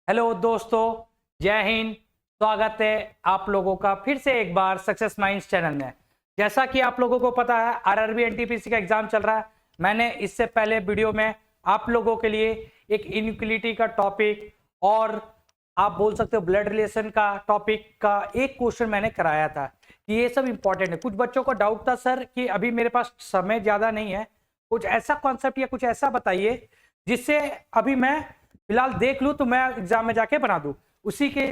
Hello दोस्तों, जय हिंद। स्वागत है आप लोगों का फिर से एक बार सक्सेस माइंड्स चैनल में। जैसा कि आप लोगों को पता है, आरआरबी एनटीपीसी का एग्जाम चल रहा है। मैंने इससे पहले वीडियो में आप लोगों के लिए एक इनइक्वालिटी का टॉपिक और आप बोल सकते हो ब्लड रिलेशन का टॉपिक का एक क्वेश्चन मैंने कराया था कि ये सब इंपॉर्टेंट है। कुछ बच्चों को डाउट था सर कि अभी मेरे पास समय ज्यादा नहीं है, कुछ ऐसा कॉन्सेप्ट या कुछ ऐसा बताइए जिससे अभी मैं फिलहाल देख लूं तो मैं एग्जाम में जाके बना दूं। उसी के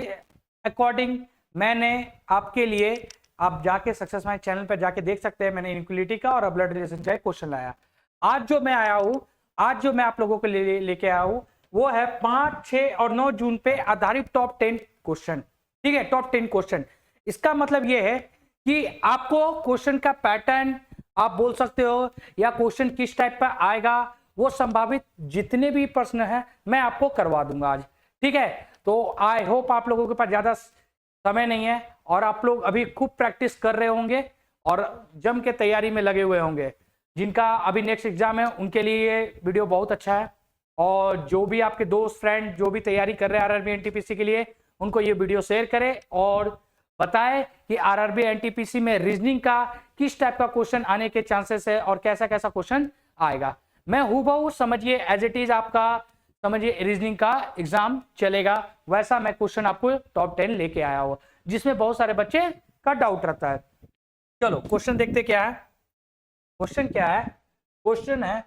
अकॉर्डिंग मैंने आपके लिए, आप जाके सक्सेस माइंड चैनल पर जाके देख सकते हैं, मैंने इनइक्वालिटी का और ब्लड रिलेशन का एक क्वेश्चन लाया। आज जो मैं आया हूं, आज जो मैं आप लोगों के लिए लेके आया हूं वो है 5, 6 और 9 जून पे आधारित टॉप 10 क्वेश्चन। ठीक है, टॉप 10 क्वेश्चन। इसका मतलब यह है कि आपको क्वेश्चन का पैटर्न आप बोल सकते हो या क्वेश्चन किस टाइप का आएगा, वो संभावित जितने भी प्रश्न हैं मैं आपको करवा दूंगा आज। ठीक है, तो आई होप आप लोगों के पास ज्यादा समय नहीं है और आप लोग अभी खूब प्रैक्टिस कर रहे होंगे और जम के तैयारी में लगे हुए होंगे। जिनका अभी नेक्स्ट एग्जाम है उनके लिए ये वीडियो बहुत अच्छा है, और जो भी आपके दोस्त फ्रेंड जो भी तैयारी कर रहे हैं आरआरबी एनटीपीसी के लिए, उनको ये वीडियो शेयर करें और बताएं कि आरआरबी एनटीपीसी में रीजनिंग का किस टाइप का क्वेश्चन आने के चांसेस है और कैसा कैसा क्वेश्चन आएगा। मैं हूबहू समझिए एज इट इज आपका समझिए रीजनिंग का एग्जाम चलेगा वैसा मैं क्वेश्चन आपको टॉप 10 लेके आया हूं, जिसमें बहुत सारे बच्चे का डाउट रहता है। चलो क्वेश्चन देखते क्या है। क्वेश्चन क्या है? क्वेश्चन है,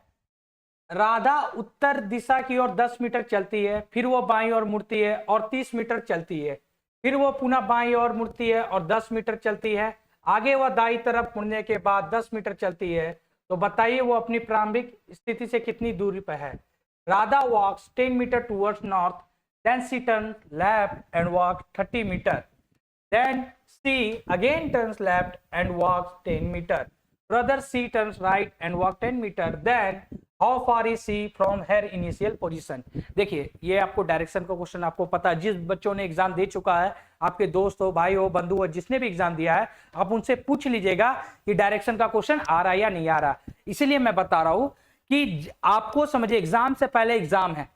राधा उत्तर दिशा की ओर 10 मीटर चलती है, फिर वो बाईं ओर मुड़ती है और 30 मीटर चलती है, फिर वो पुनः बाईं ओर मुड़ती है और 10 मीटर चलती है, आगे वह दाईं तरफ मुड़ने के बाद 10 मीटर चलती है। तो बताइए वो अपनी प्रारंभिक स्थिति से कितनी दूरी पर है। Radha walks 10 metre towards north, then she turn left and walk 30 metre, then she again turns left and walks 10 meter. Brother she turns right and walk 10 meter. Then how far is she from her initial position? देखिए ये आपको direction का question आपको पता है, जिस बच्चों ने एग्जाम दे चुका है, आपके दोस्त हो, भाई हो, बंधु हो, जिसने भी एग्जाम दिया है, आप उनसे पूछ लीजिएगा कि डायरेक्शन का क्वेश्चन आ रहा है या नहीं आ रहा। इसीलिए मैं बता रहा हूं कि आपको समझिए एग्जाम से पहले एग्जाम है।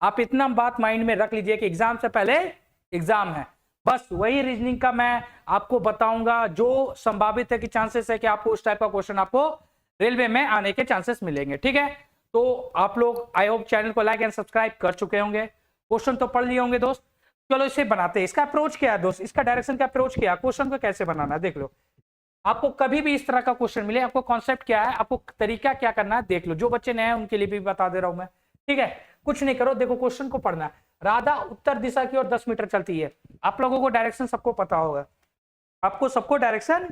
आप इतना बात माइंड में रख लीजिए कि एग्जाम से पहले एग्जाम है। बस वही रीजनिंग का मैं आपको बताऊंगा जो संभावित है कि चांसेस है कि आपको उस टाइप का क्वेश्चन आपको रेलवे में आने के चांसेस मिलेंगे। ठीक है, तो आप लोग आई होप चैनल को लाइक एंड सब्सक्राइब कर चुके होंगे, क्वेश्चन तो पढ़ लिए होंगे दोस्त। चलो इसे बनाते हैं। इसका अप्रोच क्या है दोस्त, इसका डायरेक्शन का अप्रोच क्या है, क्वेश्चन को कैसे बनाना है देख लो। आपको कभी भी इस तरह का क्वेश्चन मिले, आपको कॉन्सेप्ट क्या है, आपको तरीका क्या करना है देख लो। जो बच्चे नए हैं उनके लिए भी बता दे रहा हूं मैं। ठीक है, कुछ नहीं करो, देखो क्वेश्चन को पढ़ना है। राधा उत्तर दिशा की ओर 10 मीटर चलती है। आप लोगों को डायरेक्शन सबको पता होगा, आपको सबको डायरेक्शन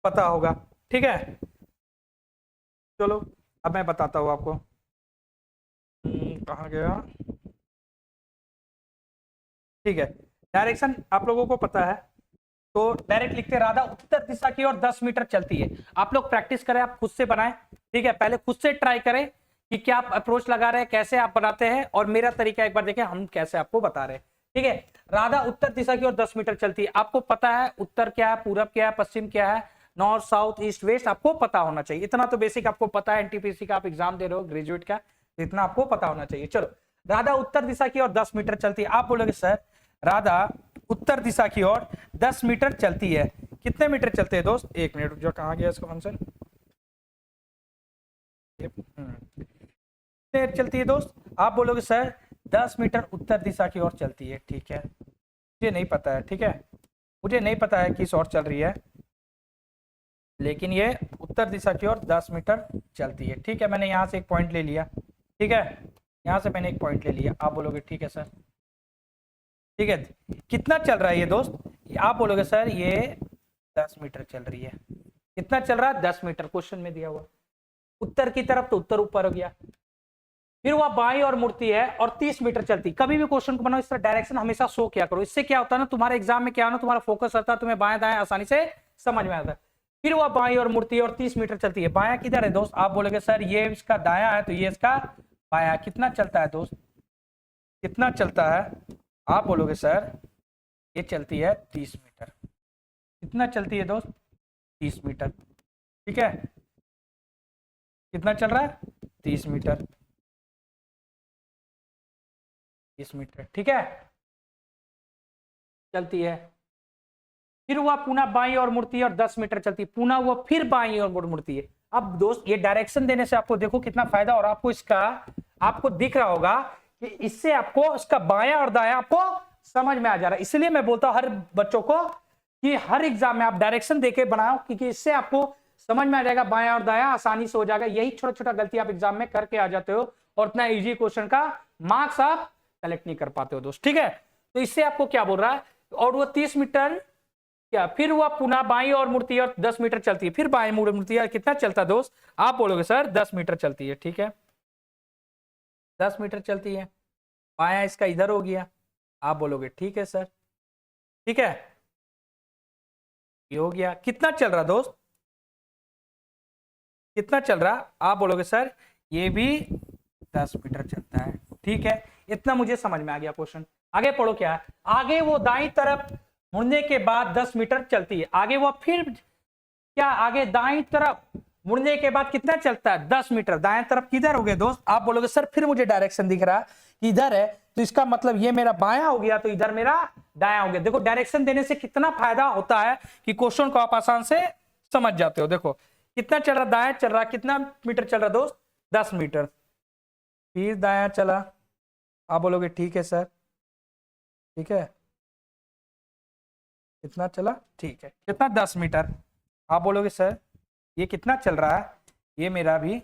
पता होगा। ठीक है, चलो अब मैं बताता हूं आपको। कहाँ गया? ठीक है, डायरेक्शन आप लोगों को पता है तो डायरेक्ट लिखते हैं, राधा उत्तर दिशा की ओर 10 मीटर चलती है। आप लोग प्रैक्टिस करें, आप खुद से बनाएं। ठीक है, पहले खुद से ट्राई करें कि क्या आप अप्रोच लगा रहे हैं, कैसे आप बनाते हैं, और मेरा तरीका एक बार देखें हम कैसे आपको बता रहे हैं। ठीक है, राधा उत्तर दिशा की ओर 10 मीटर चलती है। आपको पता है उत्तर क्या है, पूरब क्या है, पश्चिम क्या है, नॉर्थ साउथ ईस्ट वेस्ट आपको पता होना चाहिए। इतना तो बेसिक आपको पता है, एनटीपीसी का आप एग्जाम दे रहे हो ग्रेजुएट का, इतना आपको पता होना चाहिए। चलो, राधा उत्तर दिशा की ओर 10 मीटर चलती है। आप बोलोगे सर राधा उत्तर दिशा की ओर 10 मीटर चलती है, कितने मीटर चलते हैं दोस्त? एक मिनट जो, कहाँ गया इसका फंक्शन? कितने चलती है दोस्त? आप बोलोगे सर 10 मीटर उत्तर दिशा की ओर चलती है। ठीक है, मुझे नहीं पता है। ठीक है, मुझे नहीं पता है किस ओर चल रही है, लेकिन ये उत्तर दिशा की ओर 10 मीटर चलती है। ठीक है, मैंने यहाँ से एक पॉइंट ले लिया। ठीक है, यहाँ से मैंने एक पॉइंट ले लिया। आप बोलोगे ठीक है सर। ठीक है, कितना चल रहा है ये दोस्त? आप बोलोगे सर ये 10 मीटर चल रही है। कितना चल रहा है? 10 मीटर क्वेश्चन में दिया हुआ। उत्तर की तरफ तो उत्तर ऊपर हो गया, फिर वह बाईं और मुड़ती है और 30 मीटर चलती। कभी भी क्वेश्चन को बनाओ इस तरह डायरेक्शन हमेशा शो किया करो। इससे क्या होता है ना, तुम्हारे एग्जाम में क्या होना, तुम्हारा फोकस रहता है, तुम्हें बाएं दाएं आसानी से समझ में आता है। फिर वह बाईं और मुड़ती है और 30 मीटर चलती है। बायां किधर है दोस्त? आप बोलोगे सर ये इसका दायां है, तो ये इसका बायां। कितना चलता है दोस्त, कितना चलता है? आप बोलोगे सर ये चलती है 30 मीटर। कितना चलती है दोस्त? 30 मीटर। ठीक है, कितना चल रहा है? 30 मीटर, 30 मीटर। ठीक है, चलती है, फिर वह पुनः बाईं ओर मुड़ती है और 10 मीटर चलती है, पुनः वह फिर बाईं ओर मुड़ती है। अब दोस्त ये डायरेक्शन देने से आपको देखो कितना फायदा, और आपको इसका आपको दिख रहा होगा कि इससे आपको इसका बायां और दायां आपको समझ में आ जा रहा है। इसलिए मैं बोलता हूं हर बच्चों को कि हर एग्जाम में आप डायरेक्शन देके बनाओ, क्योंकि इससे आपको समझ में आ जाएगा बायां और दायां आसानी से हो जाएगा। यही छोटा छोटा गलती आप एग्जाम में करके आ जाते हो और इतना इजी क्वेश्चन का मार्क्स आप कलेक्ट नहीं कर पाते हो दोस्त, ठीक है। तो इससे आपको क्या बोल रहा है, और वो 30 मीटर क्या, फिर वह पुनः बाईं ओर मुड़ती है और 10 मीटर चलती है, फिर बाईं मुड़ती है, कितना चलता है दोस्त, आप बोलोगे सर 10 मीटर चलती है, ठीक है 10 मीटर चलती है। बायां इसका इधर हो गया, आप बोलोगे ठीक है सर, ठीक है ये हो गया। कितना चल रहा दोस्त, कितना चल रहा, आप बोलोगे सर ये भी 10 मीटर चलता है, ठीक है। इतना मुझे समझ में आ गया क्वेश्चन। आगे पढ़ो क्या है, आगे वो दाईं तरफ मुड़ने के बाद 10 मीटर चलती है, आगे वो फिर क्या, आगे दाईं तरफ मुड़ने के बाद कितना चलता है 10 मीटर। दाएं तरफ किधर हो गया दोस्त, आप बोलोगे सर फिर मुझे डायरेक्शन दिख रहा कि इधर है, तो इसका मतलब ये मेरा बायां हो गया, तो इधर मेरा दायां हो गया। देखो डायरेक्शन देने से कितना फायदा होता है कि क्वेश्चन को आप आसान से समझ जाते हो। देखो कितना चल रहा, दायां चल रहा, कितना मीटर चल रहा दोस्त 10 मीटर, फिर दायां चला, आप बोलोगे ठीक है सर, ठीक है कितना चला, ठीक है कितना 10 मीटर, आप बोलोगे सर ये कितना चल रहा है, ये मेरा भी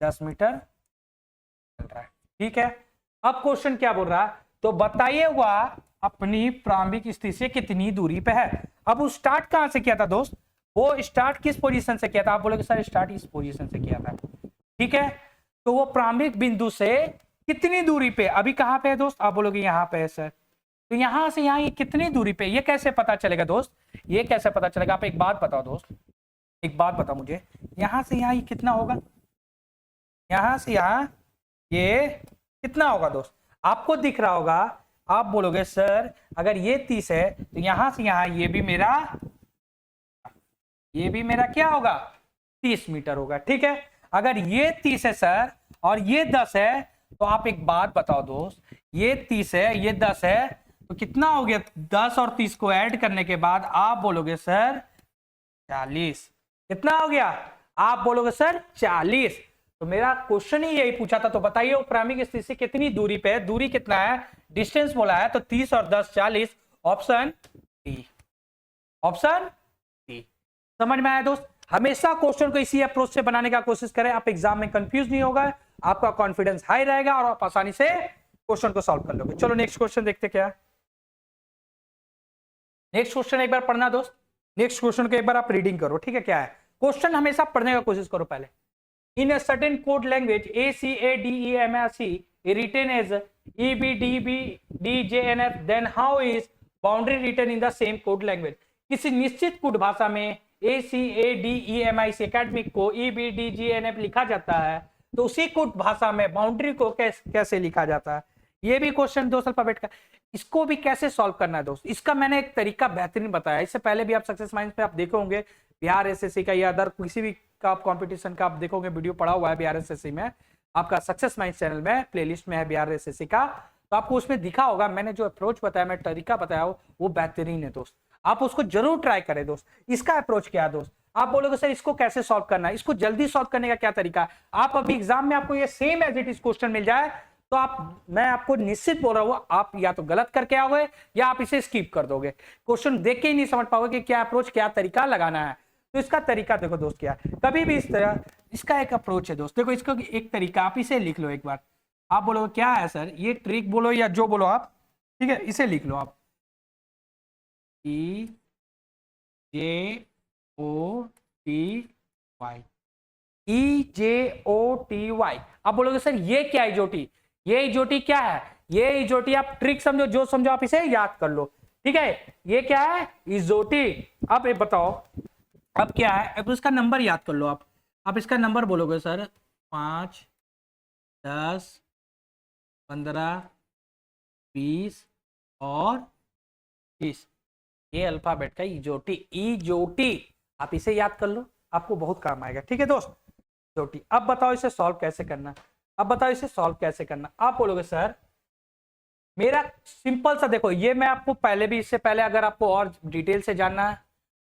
10 मीटर चल रहा है, ठीक है। अब क्वेश्चन क्या बोल रहा है, तो बताइए वह अपनी प्रारंभिक स्थिति से कितनी दूरी पे है। अब वो स्टार्ट कहां से किया था दोस्त, वो स्टार्ट किस पोजीशन से किया था, आप बोलोगे सर स्टार्ट इस पोजीशन से किया था, ठीक है। तो वो प्रारंभिक बिंदु से कितनी दूरी पे, अभी कहां पे है दोस्त, आप बोलोगे यहां पे है सर, तो यहां से यहां ये कितनी दूरी पे, ये कैसे पता चलेगा दोस्त, ये कैसे पता चलेगा, आप एक बात बताओ दोस्त, एक बात बताओ मुझे, यहां से यहां ये कितना होगा, यहां से यहां ये कितना होगा दोस्त, आपको दिख रहा होगा, आप बोलोगे सर अगर ये 30 है तो यहां से यहां ये भी मेरा क्या होगा 30 मीटर होगा, ठीक है। अगर ये 30 है सर और ये 10 है, तो आप एक बात बताओ दोस्त, ये 30 है ये 10 है, तो कितना हो गया, 10 और 30 को ऐड करने के बाद आप बोलोगे सर 40, कितना हो गया, आप बोलोगे सर 40। तो मेरा क्वेश्चन ही यही पूछा था, तो बताइए वो प्रारंभिक स्थिति से कितनी दूरी पे है, दूरी कितना है, डिस्टेंस बोला है, तो 30 और 10 40, ऑप्शन डी, ऑप्शन डी। समझ में आया दोस्त, हमेशा क्वेश्चन को इसी अप्रोच से बनाने का कोशिश करें, आप एग्जाम में कंफ्यूज नहीं होगा, आपका कॉन्फिडेंस हाई रहेगा और आप आसानी से क्वेश्चन को सॉल्व कर लोगे। चलो नेक्स्ट क्वेश्चन देखते क्या, नेक्स्ट क्वेश्चन एक बार पढ़ना दोस्त, नेक्स्ट क्वेश्चन को एक बार आप रीडिंग करो, ठीक है। क्या है क्वेश्चन, हमेशा पढ़ने का कोशिश करो पहले। In a certain code language ACADEMRC written as EBDBDJNF, then how is boundary written in the same code language। किसी निश्चित कोड भाषा में ACADEMIC एकेडमिक को EBDJNF लिखा जाता है, तो उसी कोड भाषा में बाउंड्री को कैसे लिखा जाता है। ये भी क्वेश्चन दोस्त अल्फाबेट का, इसको भी कैसे सॉल्व करना है दोस्त, इसका मैंने एक तरीका बेहतरीन बताया, इससे पहले भी आप सक्सेस माइंड्स पे आप देखे होंगे, बिहार एसएससी का या अदर किसी भी का आप कंपटीशन का आप देखोगे, वीडियो पड़ा हुआ है बिहार एसएससी में, आपका सक्सेस माइंड्स चैनल में प्लेलिस्ट में है बिहार एसएससी का, तो आपको उसमें दिखा होगा, मैंने जो अप्रोच बताया, मैं तरीका बताया वो बेहतरीन है दोस्त, आप उसको जरूर ट्राई करें दोस्त। इसका अप्रोच क्या है दोस्त, आप बोलोगे सर इसको कैसे सॉल्व करना है, इसको जल्दी सॉल्व करने का क्या तरीका है, आप अभी एग्जाम में आपको ये same as it is question मिल जाए, तो मैं आपको निश्चित बोल रहा हूं, आप या तो गलत करके आओगे या आप इसे स्किप कर दोगे, क्वेश्चन देख के ही नहीं समझ पाओगे कि क्या अप्रोच क्या तरीका लगाना है। तो इसका तरीका देखो दोस्त क्या है, कभी भी इस तरह इसका एक अप्रोच है दोस्त, देखो इसका एक तरीका, आप इसे लिख लो एक बार, आप बोलोगे क्या है सर, ये ट्रिक बोलो या जो बोलो आप, ठीक है, इसे लिख लो आप, EJOTY, EJOTY। आप बोलोगे सर ये क्या है इजोटी, ये इजोटी क्या है, ये इजोटी आप ट्रिक समझो, जो समझो आप इसे याद कर लो, ठीक है, ये क्या है इजोटी। अब ये बताओ अब क्या है, अब इसका नंबर याद कर लो आप इसका नंबर बोलोगे सर 5 10 15 20 और 30, ये अल्फाबेट का इजोटी, आप इसे याद कर लो, आपको बहुत काम आएगा, ठीक है दोस्त, इजोटी। अब बताओ इसे सॉल्व कैसे करना, अब बताओ इसे सॉल्व कैसे करना, आप बोलोगे सर मेरा सिंपल सा देखो, ये मैं आपको पहले भी, इससे पहले अगर आपको और डिटेल से जानना है,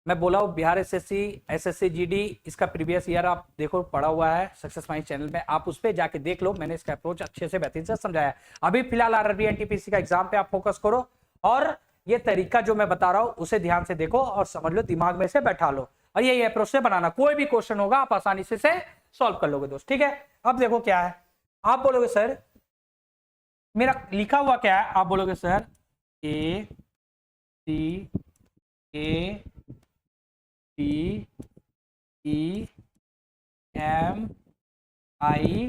मैं बोला हूँ बिहार एसएससी एसएससी जीडी इसका प्रीवियस ईयर आप देखो पढ़ा हुआ है सक्सेस माइंड चैनल में, आप उस पर जाके देख लो, मैंने इसका अप्रोच अच्छे से बेहतरीन से समझाया है। अभी फिलहाल आरआरबी एनटीपीसी का एग्जाम पे आप फोकस करो और ये तरीका जो मैं बता रहा हूँ उसे ध्यान से देखो और समझ लो, दिमाग में से बैठा लो और यही अप्रोच से बनाना, कोई भी क्वेश्चन होगा आप आसानी से सॉल्व कर लोगे दोस्त। ठीक है, अब देखो क्या है, आप बोलोगे सर मेरा लिखा हुआ क्या है, आप बोलोगे sir A C A T E M I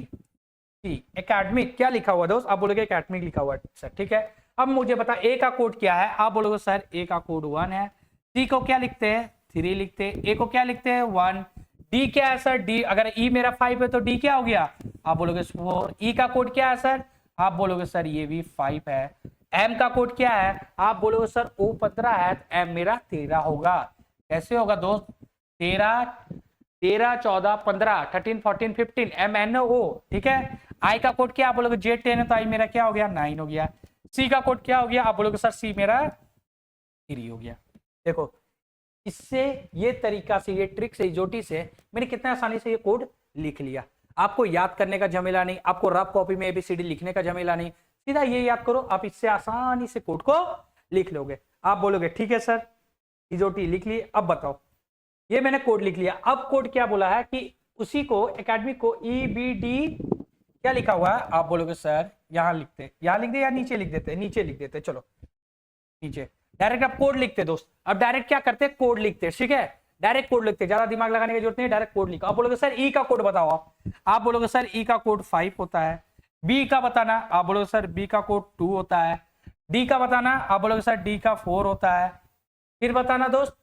T, academic क्या लिखा हुआ दोस्त, आप बोलोगे एकेडमिक लिखा हुआ सर। ठीक है, अब मुझे बता ए का कोड क्या है, आप बोलोगे सर ए का कोड 1 है, सी को क्या लिखते हैं 3 लिखते हैं, ए को क्या लिखते हैं 1, डी क्या है सर डी, अगर ई मेरा 5 है तो डी क्या हो गया, आप बोलोगे 4, ई का कोड क्या है सर, आप बोलोगे सर ये भी 5 है, एम का कोड क्या है, आप बोलोगे सर ओ 15 है, एम मेरा 13 होगा। कैसे होगा दोस्त, 13 13 14 15 13 14 15 एम एन ओ। ठीक है, आई का कोड क्या, आप बोलोगे जे 10 है तो आई मेरा क्या हो गया 9 हो गया, सी का कोड क्या हो गया, आप बोलोगे सर सी मेरा 3 हो गया। देखो इससे ये तरीका से, ये ट्रिक से, जोटी से मैंने कितना आसानी से ये कोड लिख लिया, आपको याद करने का झमेला नहीं, आपको रफ कॉपी में एबीसीडी लिखने का झमेला नहीं, सीधा ये याद करो, आप इससे आसानी से कोड को लिख लोगे। आप बोलोगे ठीक है सर जोटी लिख ली, अब बताओ ये मैंने कोड लिख लिया, अब कोड क्या बोला है कि उसी को एकेडमिक को ईबीडी क्या लिखा हुआ है, आप बोलोगे सर यहां लिखते, यहां लिख दे या नीचे लिख देते, नीचे लिख देते, चलो नीचे डायरेक्ट आप कोड लिखते दोस्त। अब डायरेक्ट क्या करते हैं कोड लिखते, ठीक है डायरेक्ट कोड लिखते, ज्यादा दिमाग लगाने की जरूरत नहीं, डायरेक्ट कोड लिखो। आप बोलोगे सर ई का कोड बताओ, आप बोलोगे सर ई का कोड 5 होता है, बी का बताना, आप बोलोगे सर बी का कोड 2 होता है, डी का बताना, आप बोलोगे सर डी का 4 होता है, फिर बताना दोस्त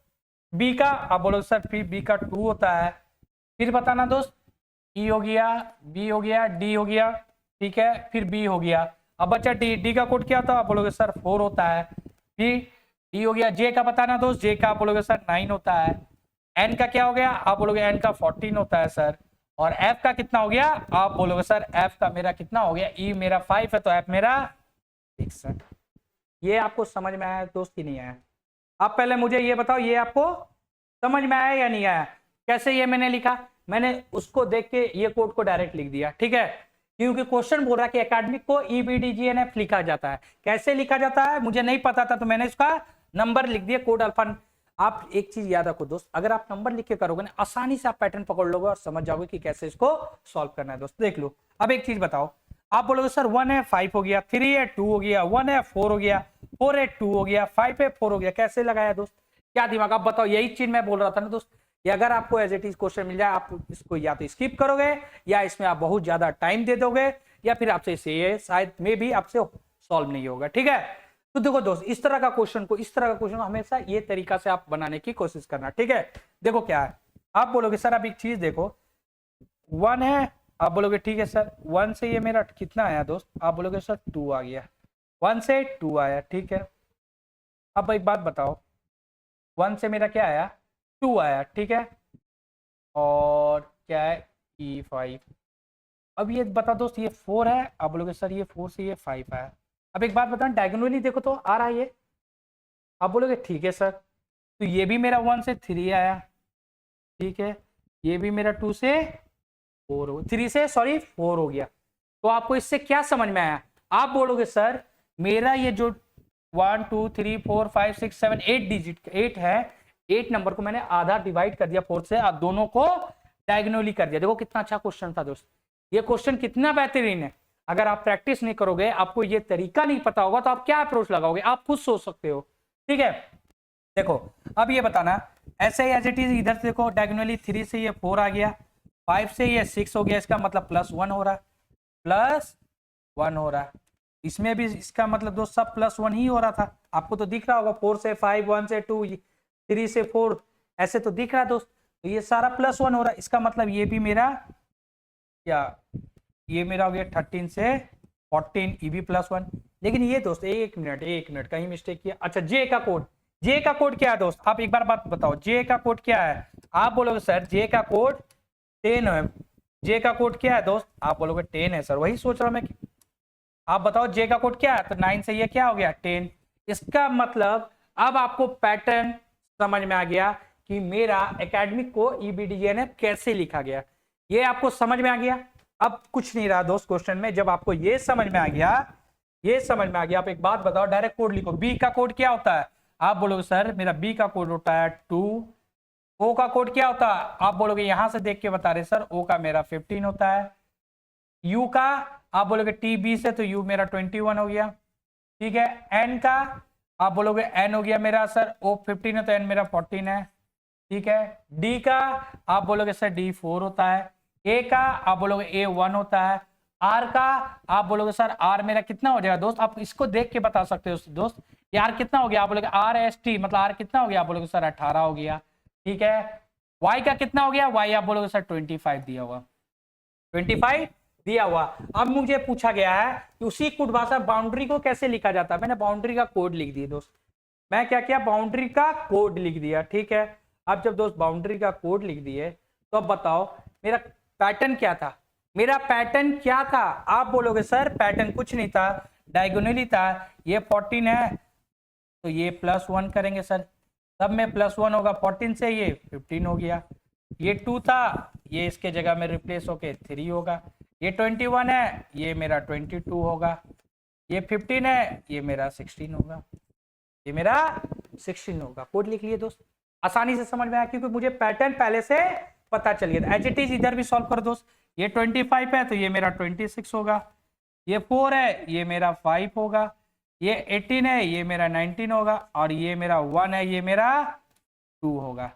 बी का, आप बोलोगे सर फिर बी का 2 होता है, फिर बताना दोस्त ई हो गया, बी हो गया, डी हो गया, ठीक है फिर बी हो गया। अब बच्चा डी, डी का कोड क्या होता है, आप बोलोगे सर 4 होता है, फिर डी हो गया, जे का बताना दोस्त, जे का आप बोलोगे सर 9 होता है, एन का क्या हो गया, आप बोलोगे एन का 14 होता है सर, और एफ का कितना हो गया, आप बोलोगे सर एफ का मेरा कितना हो गया, ई मेरा 5 है तो एफ मेरा 6 है। ये आपको समझ में आया दोस्त कि नहीं आया, आप पहले मुझे ये बताओ ये आपको समझ में आया या नहीं आया, कैसे ये मैंने लिखा, मैंने उसको देख के ये कोड को डायरेक्ट लिख दिया, ठीक है क्योंकि क्वेश्चन बोल रहा है कि एकेडमिक को ईबीडीजीएनएफ लिखा जाता है, कैसे लिखा जाता है मुझे नहीं पता था तो मैंने इसका नंबर लिख दिया कोड अल्फा। आप एक चीज याद रखो दोस्त, अगर आप नंबर लिख के करोगे ना आसानी से आप पैटर्न पकड़ लोगे और समझ जाओगे कि कैसे इसको सॉल्व करना है दोस्त। देख लो अब एक चीज बताओ, आप बोलोगे सर 1 है 5 हो गया, 3 है 2 हो गया, 1 है 4 हो गया, 4 है 2 हो गया, 5 है 4 हो गया, कैसे लगाया दोस्त, क्या दिमाग, आप बताओ यही चीज मैं बोल रहा था ना दोस्त, ये अगर आपको एज इट इज क्वेश्चन मिल जाए आप इसको या तो स्किप करोगे या इसमें आप बहुत ज्यादा टाइम दे दोगे या फिर आपसे इसे ये शायद में भी आपसे सॉल्व नहीं होगा। ठीक है तो देखो दोस्त इस तरह का क्वेश्चन को हमेशा ये तरीका से आप बनाने की कोशिश करना। ठीक है देखो क्या है, आप बोलोगे सर अब एक चीज देखो 1 है, आप बोलोगे ठीक है सर 1 से ये मेरा कितना आया दोस्त, आप बोलोगे सर 2 आ गया, 1 से 2 आया, ठीक है अब एक बात बताओ 1 से मेरा क्या आया 2 आया, ठीक है और क्या है E5, अब ये बता दोस्त ये 4 है, आप बोलोगे सर ये 4 से ये 5 है, अब एक बात बताना डायगोनली देखो तो आ रहा है ये, आप बोलोगे ठीक है सर तो ये भी मेरा 1 से 3 आया, ठीक है ये भी मेरा 2 से 4 हो 3 से सॉरी 4 हो गया, तो आपको इससे क्या समझ में आया, आप बोलोगे सर मेरा ये जो 1 2 3 4 5 6 7 8 डिजिट 8 है, 8 नंबर को मैंने आधा डिवाइड कर दिया 4 से, आप दोनों को डायगोनली कर दिया। देखो कितना अच्छा क्वेश्चन था दोस्त, ये क्वेश्चन कितना बेहतरीन है, अगर आप प्रैक्टिस नहीं करोगे आपको ये तरीका नहीं पता होगा तो आप क्या अप्रोच लगाओगे, आप खुद सोच सकते हो। ठीक है देखो अब ये बताना ऐसे ही एज इट इज, इधर से देखो डायगोनली 3 से ये 4 आ गया, 5 से ये 6 हो गया, इसका मतलब +1 हो रहा है, +1 हो रहा है, इसमें भी इसका मतलब दोस्त सब +1 ही हो रहा था, आपको तो दिख रहा होगा 4 से 5 1 से 2 3 से 4 ऐसे तो दिख रहा है दोस्त, तो ये सारा +1 हो रहा है, इसका मतलब ये भी मेरा क्या ये मेरा हो गया 13 से 14 ये भी +1, लेकिन ये दोस्त एक मिनट कहीं मिस्टेक किया। अच्छा जे का कोड क्या है दोस्त, आप एक बार बात बताओ जे का कोड क्या है, आप बोलोगे सर जे का कोड 10 है, जे का कोड क्या है दोस्त, आप बोलोगे 10 है सर, वही सोच रहा हूं मैं, आप बताओ जे का कोड क्या है, तो 9 से ये क्या हो गया 10। इसका मतलब अब आपको पैटर्न समझ में आ गया कि मेरा एकेडमिक को EBDJNF कैसे लिखा गया, ये आपको समझ में आ गया। अब कुछ नहीं रहा दोस्त क्वेश्चन में, जब आपको ये समझ में आ गया, ये समझ में आ गया, आप एक बात बताओ, डायरेक्ट कोड लिखो। बी का कोड क्या होता है, आप बोलोगे सर मेरा बी का कोड होता है 2। ओ का कोड क्या होता है, आप बोलोगे यहां से देख के बता रहे सर ओ का मेरा 15 होता है। यू का आप बोलोगे टी बी से, तो यू मेरा 21 हो गया, ठीक है। एन का आप बोलोगे एन हो गया मेरा सर ओ 15 है, तो एन मेरा 14 है, ठीक है। डी का आप बोलोगे सर डी 4 होता है। ए का आप बोलोगे ए 1 होता है। आर का आप बोलोगे सर आर मेरा कितना हो जाएगा दोस्त, आप इसको देख के बता सकते हो दोस्त, ये आर कितना हो गया, आप बोलोगे आर एस टी मतलब आर कितना हो गया, आप बोलोगे सर 18 हो गया, ठीक है। वाई का कितना हो गया, वाई आप बोलोगे सर 25 दिया हुआ, 25 दिया हुआ। अब मुझे पूछा गया है कि उसी कोड भाषा बाउंड्री को कैसे लिखा जाता है, मैंने बाउंड्री का कोड लिख दिया दोस्त। मैं क्या किया, बाउंड्री का कोड लिख दिया, ठीक है। अब जब दोस्त बाउंड्री का कोड लिख दिए, तो अब बताओ मेरा पैटर्न क्या था, मेरा पैटर्न क्या था, आप बोलोगे सर पैटर्न कुछ नहीं था, डायगोनली था। ये 14 है तो ये +1 करेंगे सर, सब में +1 होगा, 14 से ये 15 हो गया। ये 2 था, ये इसके जगह में रिप्लेस होके 3 होगा। ये 21 है, ये मेरा 22 होगा। ये 15 है, ये मेरा 16 होगा, ये मेरा 16 होगा। कोड लिख लिए दोस्त, आसानी से समझ में आया क्योंकि मुझे पैटर्न पहले से पता चल गया। एज इट इज इधर भी सॉल्व कर दोस्त। ये 25 है तो ये मेरा 26 होगा। ये 4 है, ये मेरा 5 होगा। ये 18 है, ये मेरा 19 होगा। और ये मेरा 1 है, ये मेरा 2 होगा।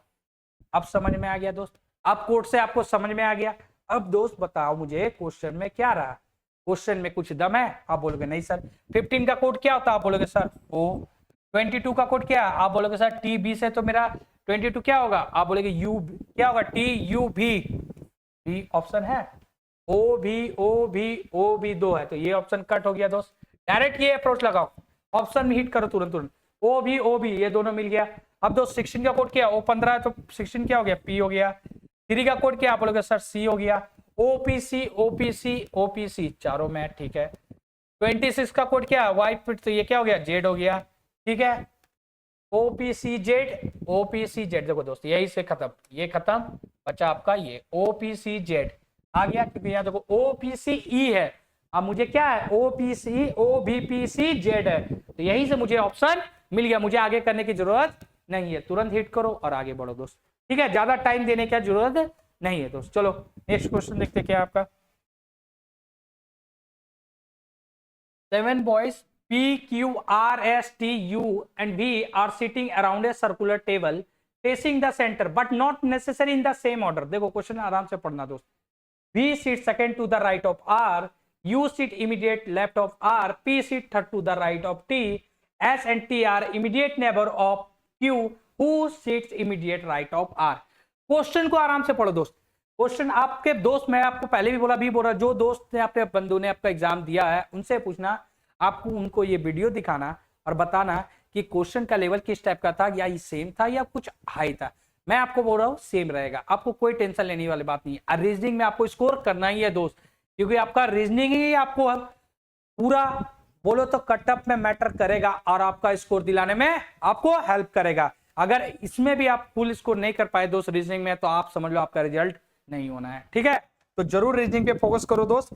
अब समझ में आ गया दोस्त, अब कोड से आपको समझ में आ गया। अब दोस्त बताओ मुझे क्वेश्चन में क्या रहा, क्वेश्चन में कुछ दम है, आप बोलोगे नहीं सर। 15 का कोड क्या होता है, आप बोलोगे सर ओ। 22 का कोड क्या, आप बोलोगे सर टी बी से, तो मेरा 22 क्या होगा, आप बोलोगे यू क्या होगा, टी यू भी, बी ऑप्शन है। ओ भी 2 है, तो ये ऑप्शन कट हो गया दोस्त। डायरेक्ट ये अप्रोच लगाओ, ऑप्शन में हिट करो तुरंत तुरंत, ओ भी ये दोनों मिल गया। अब दोस्त 16 का कोड क्या है, O15 है तो 16 क्या हो गया, पी हो गया। 3 का कोड क्या आप बोलोगे सर सी हो गया। ओपीसी चारों में, ठीक है। 26 का कोड क्या है, वाई फिट, तो ये क्या हो गया, जेड हो गया, ठीक है। ओपीसी जेड देखो दोस्त, यही से खत्म, ये खत्म, बचा आपका ये ओपीसी जेड आ गया, क्योंकि यहाँ देखो ओपीसी ई है, अब मुझे क्या है ओपीसी ओबीपीसी जेड है, तो यही से मुझे ऑप्शन मिल गया, मुझे आगे करने की जरूरत नहीं है। तुरंत हिट करो और आगे बढ़ो दोस्त, ठीक है, ज्यादा टाइम देने की जरूरत नहीं है दोस्त। चलो नेक्स्ट क्वेश्चन देखते क्या आपका। 7 boys P, Q, R, S, T, U and V are sitting around a circular table facing the center but not necessary in the same order। देखो क्वेश्चन आराम से पढ़ना दोस्त। V sit second to the right of R, U sit immediate left of R, P sit third to the right of T, S and T are immediate neighbor of Q, who sits immediate right of R। Question को आराम से पढ़ो दोस्त। Question आपके दोस्त, मैं आपको पहले भी बोला, भी बोला, जो दोस्त ने अपने बंधु ने आपका एग्जाम दिया है उनसे पूछना, आपको उनको ये वीडियो दिखाना और बताना कि क्वेश्चन का लेवल किस टाइप का था, या ये सेम था या कुछ हाई था। मैं आपको बोल रहा हूँ सेम रहेगा, आपको कोई टेंशन लेने वाली बात नहीं है। रीजनिंग में आपको स्कोर करना ही है दोस्त, क्योंकि आपका रीजनिंग ही आपको पूरा बोलो तो कटअप में मैटर करेगा और आपका स्कोर दिलाने में आपको हेल्प करेगा। अगर इसमें भी आप फुल स्कोर नहीं कर पाए दोस्त रीजनिंग में, तो आप समझ लो आपका रिजल्ट नहीं होना है, ठीक है। तो जरूर रीजनिंग पे फोकस करो दोस्त,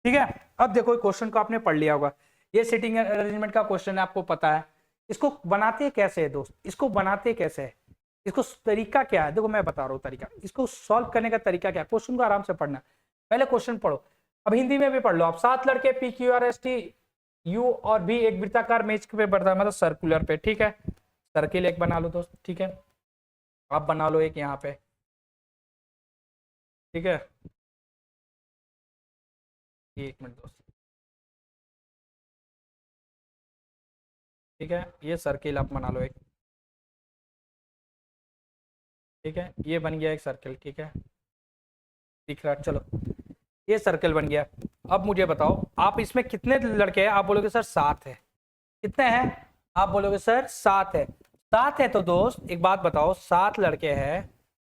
ठीक है। अब देखो क्वेश्चन को आपने पढ़ लिया होगा, ये सिटिंग अरेंजमेंट का क्वेश्चन है, आपको पता है। इसको बनाते कैसे है दोस्त, इसको बनाते कैसे है, इसको तरीका क्या है, देखो मैं बता रहा हूँ तरीका, इसको सॉल्व करने का तरीका क्या है। क्वेश्चन को आराम से पढ़ना, पहले क्वेश्चन पढ़ो, अब हिंदी में भी पढ़ लो आप। 7 लड़के P Q R S T U और भी एक वृत्ताकार मेज पे बढ़ता है, मतलब सर्कुलर पे, ठीक है। सर्किल एक बना लो दोस्त, ठीक है, आप बना लो एक यहाँ पे, ठीक है। एक मिनट दोस्त, ठीक है, ये सर्किल आप बना लो एक, ठीक है, ये बन गया एक सर्किल, ठीक है, दिख रहा, चलो ये सर्कल बन गया। अब मुझे बताओ आप इसमें कितने लड़के हैं, आप बोलोगे सर 7 है। कितने हैं, आप बोलोगे सर 7 है। 7 है तो दोस्त एक बात बताओ, 7 लड़के हैं,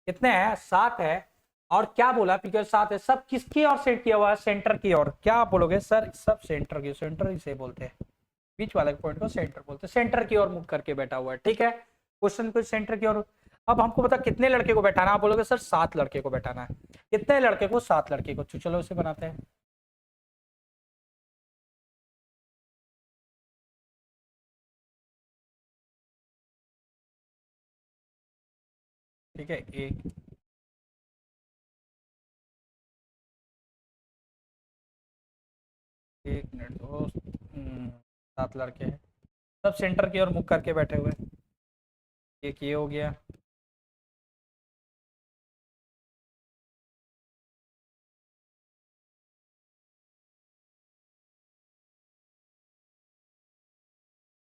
कितने हैं, 7 है, और क्या बोला पी के साथ है, सब किसकी ओर सेट किया हुआ है, सेंटर की ओर। क्या आप बोलोगे सर, सब सेंटर की, सेंटर इसे बोलते हैं, बीच वाले पॉइंट को सेंटर बोलते हैं, सेंटर की ओर मुख करके बैठा हुआ है, ठीक है। क्वेश्चन को सेंटर की ओर। अब हमको पता कितने लड़के को बैठाना, आप बोलोगे सर 7 लड़के को बैठाना है। कितने लड़के को, 7 लड़के को। चलो इसे बनाते हैं। ठीक है, एक मिनट दोस्त। 7 लड़के हैं, सब सेंटर की ओर मुख करके बैठे हुए हैं। एक ये हो गया,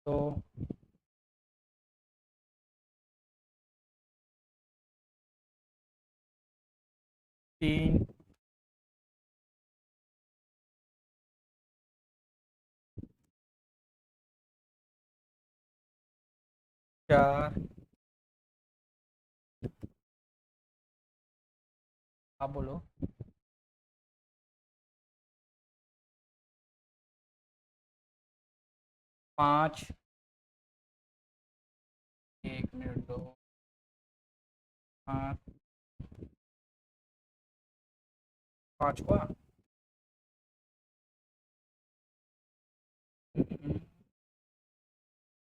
तो तीन, चार, आप बोलो, 5, एक मिनट दो, 5, 5 हुआ।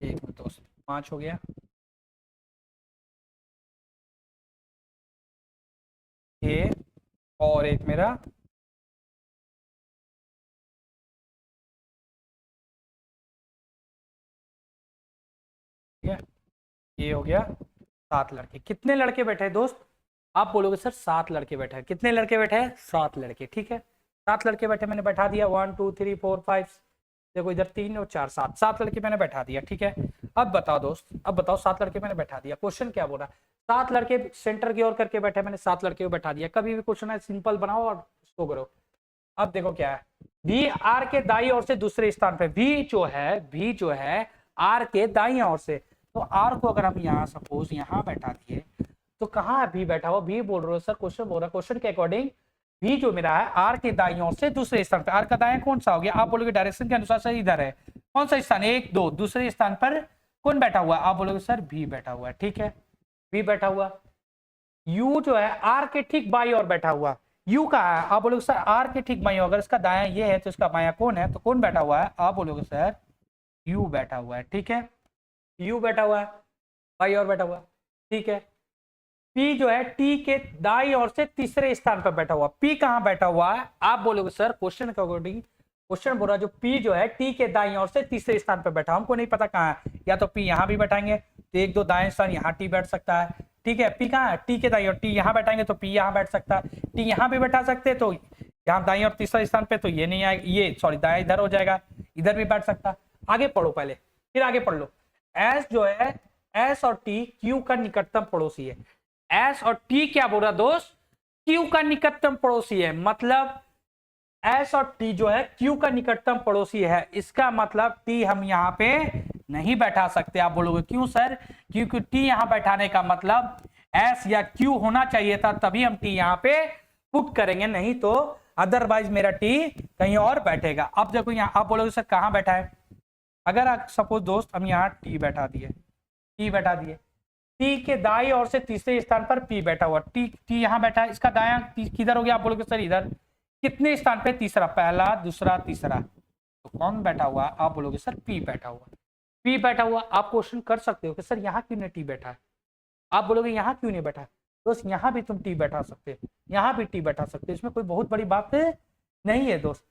एक मिनट दोस्त, 5 हो गया। ये और एक मेरा, ठीक है, ये हो गया। 7 लड़के, कितने लड़के बैठे हैं दोस्त, आप बोलोगे सर 7 लड़के बैठे हैं। कितने लड़के बैठे हैं, 7 लड़के, ठीक है। 7 लड़के बैठे, मैंने बैठा दिया, 1 2 3 4 5, देखो इधर 3 और 4, 7, 7 लड़के मैंने बैठा दिया, ठीक है। अब बताओ दोस्त, अब बताओ, 7 लड़के मैंने बैठा दिया, क्वेश्चन क्या बोल रहा है, 7 लड़के सेंटर की ओर करके बैठे, मैंने 7 लड़के को बैठा दिया। कभी भी क्वेश्चन है सिंपल बनाओ और उसको करो। अब देखो क्या है, वी आर के दाई ओर से दूसरे स्थान पे, वी जो है आर के दाई ओर से, तो आर को अगर हम यहाँ सपोज यहाँ बैठा दिए, तो कहाँ है भी बैठा हुआ, भी बोल रहे हो सर, क्वेश्चन बोल रहा है, क्वेश्चन के अकॉर्डिंग भी जो मेरा है आर के दाईं ओर से दूसरे स्थान पर, आर का दायां कौन सा हो गया, आप बोलोगे डायरेक्शन के अनुसार सर इधर है, कौन सा स्थान, 1 2, दूसरे स्थान पर कौन बैठा हुआ है, आप बोलोगे सर भी बैठा हुआ है, ठीक है, भी बैठा हुआ। यू जो है आर के ठीक बाई और बैठा हुआ, यू का है, आप बोलोगे सर आर के ठीक बाई, अगर इसका दायां ये है तो इसका बायां कौन है, तो कौन बैठा हुआ है, आप बोलोगे सर यू बैठा हुआ है, ठीक है, यू बैठा हुआ है, बाई और बैठा हुआ है, ठीक है। पी जो है टी के दाई ओर से तीसरे स्थान पर बैठा हुआ, पी कहां बैठा हुआ है, आप बोलोगे सर क्वेश्चन के अकॉर्डिंग, क्वेश्चन बोल रहा है जो पी जो है टी के दाई ओर से तीसरे स्थान पर बैठा, हमको नहीं पता कहां है, या तो पी यहां भी बैठाएंगे तो 1 2 दाएं स्थान यहाँ टी बैठ सकता है, ठीक है। पी कहां है, टी के दाई और टी यहां बैठाएंगे तो पी यहां बैठ सकता है, टी यहां भी बैठा सकते हैं, तो यहाँ दाई और तीसरा स्थान पे तो ये नहीं आएगा, ये सॉरी दाएं इधर हो जाएगा, इधर भी बैठ सकता। आगे पढ़ो पहले, फिर आगे पढ़ लो। एस जो है, एस और टी क्यू का निकटतम पड़ोसी है, एस और टी क्या बोल रहा दोस्त, क्यू का निकटतम पड़ोसी है, मतलब एस और टी जो है क्यू का निकटतम पड़ोसी है, इसका मतलब टी हम यहाँ पे नहीं बैठा सकते। आप बोलोगे क्यों सर, क्योंकि टी यहाँ बैठाने का मतलब एस या क्यू होना चाहिए था, तभी हम टी यहाँ पे पुट करेंगे, नहीं तो अदरवाइज मेरा टी कहीं और बैठेगा। अब देखो यहाँ आप बोलोगे सर कहाँ बैठा है, अगर सपोज दोस्त हम यहाँ टी बैठा दिए, टी बैठा दिए, टी के दाई ओर से तीसरे स्थान पर पी बैठा हुआ, टी टी यहाँ बैठा है, इसका दायां किधर हो गया, आप बोलोगे सर इधर, कितने स्थान पे, तीसरा, पहला दूसरा तीसरा, तो कौन बैठा हुआ, आप बोलोगे सर पी बैठा हुआ, पी बैठा हुआ। आप क्वेश्चन कर सकते हो कि सर यहाँ क्यों नहीं टी बैठा है, आप बोलोगे यहाँ क्यों नहीं बैठा, दोस्त यहाँ भी तुम टी बैठा सकते हो, यहाँ भी टी बैठा सकते हो, इसमें कोई बहुत बड़ी बात नहीं है दोस्त,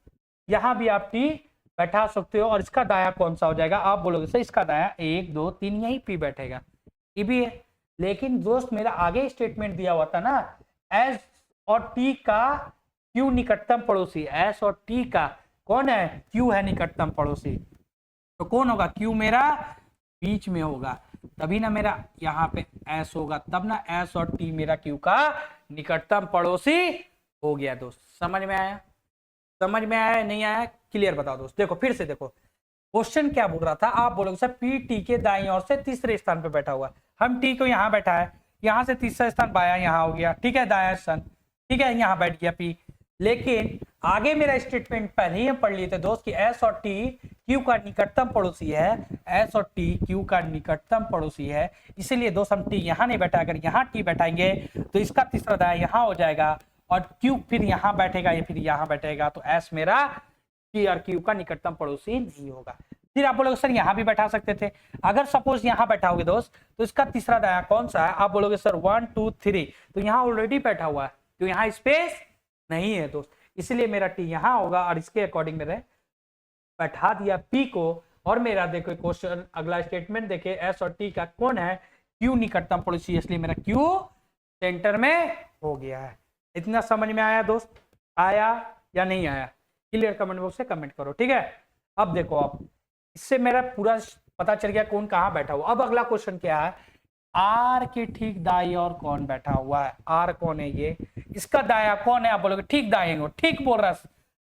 यहाँ भी आप टी बैठा सकते हो। और इसका दाया कौन सा हो जाएगा, आप बोलोगे सर इसका दाया 1 2 3 यही पी बैठेगा, ये भी है। लेकिन दोस्त मेरा आगे स्टेटमेंट दिया हुआ था ना, एस और टी का क्यू निकटतम पड़ोसी, एस और टी का कौन है, क्यू है निकटतम पड़ोसी, तो कौन होगा, क्यू मेरा बीच में होगा, तभी ना मेरा यहाँ पे एस होगा, तब ना एस और टी मेरा क्यू का निकटतम पड़ोसी हो गया। दोस्त समझ में आया, समझ में आया नहीं आया, क्लियर बताओ दोस्त। देखो फिर से देखो, क्वेश्चन क्या बोल रहा था, आप बोलोगे सर पी टी के दाईं ओर से तीसरे स्थान पे बैठा हुआ, हम टी को यहाँ बैठा है, यहाँ से तीसरा स्थान बाया यहाँ हो गया, ठीक है, दाया स्थान, ठीक है, यहाँ बैठ गया P। लेकिन आगे मेरा स्टेटमेंट पहले ही हम पढ़ लिए थे दोस्त कि S और T Q का निकटतम पड़ोसी है, S और T Q का निकटतम पड़ोसी है। इसीलिए दोस्त हम T यहाँ नहीं बैठा, अगर यहाँ T बैठाएंगे तो इसका तीसरा दाया यहाँ हो जाएगा और Q फिर यहाँ बैठेगा या फिर यहाँ बैठेगा, तो S मेरा P और Q का निकटतम पड़ोसी नहीं होगा। फिर आप बोलोगे सर यहाँ भी बैठा सकते थे, अगर सपोज यहाँ बैठाओगे दोस्त तो इसका तीसरा दाया कौन सा है, आप बोलोगे सर 1 2 3, तो यहाँ ऑलरेडी बैठा हुआ है, तो यहाँ स्पेस नहीं है दोस्त, इसलिए मेरा टी यहाँ होगा और इसके अकॉर्डिंग मैंने बैठा दिया पी को। और मेरा देखो क्वेश्चन अगला स्टेटमेंट देखे, एस और टी का कौन है, क्यू निकटतम पड़ोसी, इसलिए मेरा क्यू सेंटर में हो गया है। इतना समझ में आया दोस्त, आया या नहीं आया, क्लियर कमेंट बॉक्स से कमेंट करो, ठीक है। अब देखो आप, इससे मेरा पूरा पता चल गया कौन कहाँ बैठा हुआ। अब अगला क्वेश्चन क्या है, आर के ठीक दाई और कौन बैठा हुआ है, आर कौन है ये, इसका दाया कौन है, आप बोलोगे ठीक दाएं, ठीक बोल रहा है,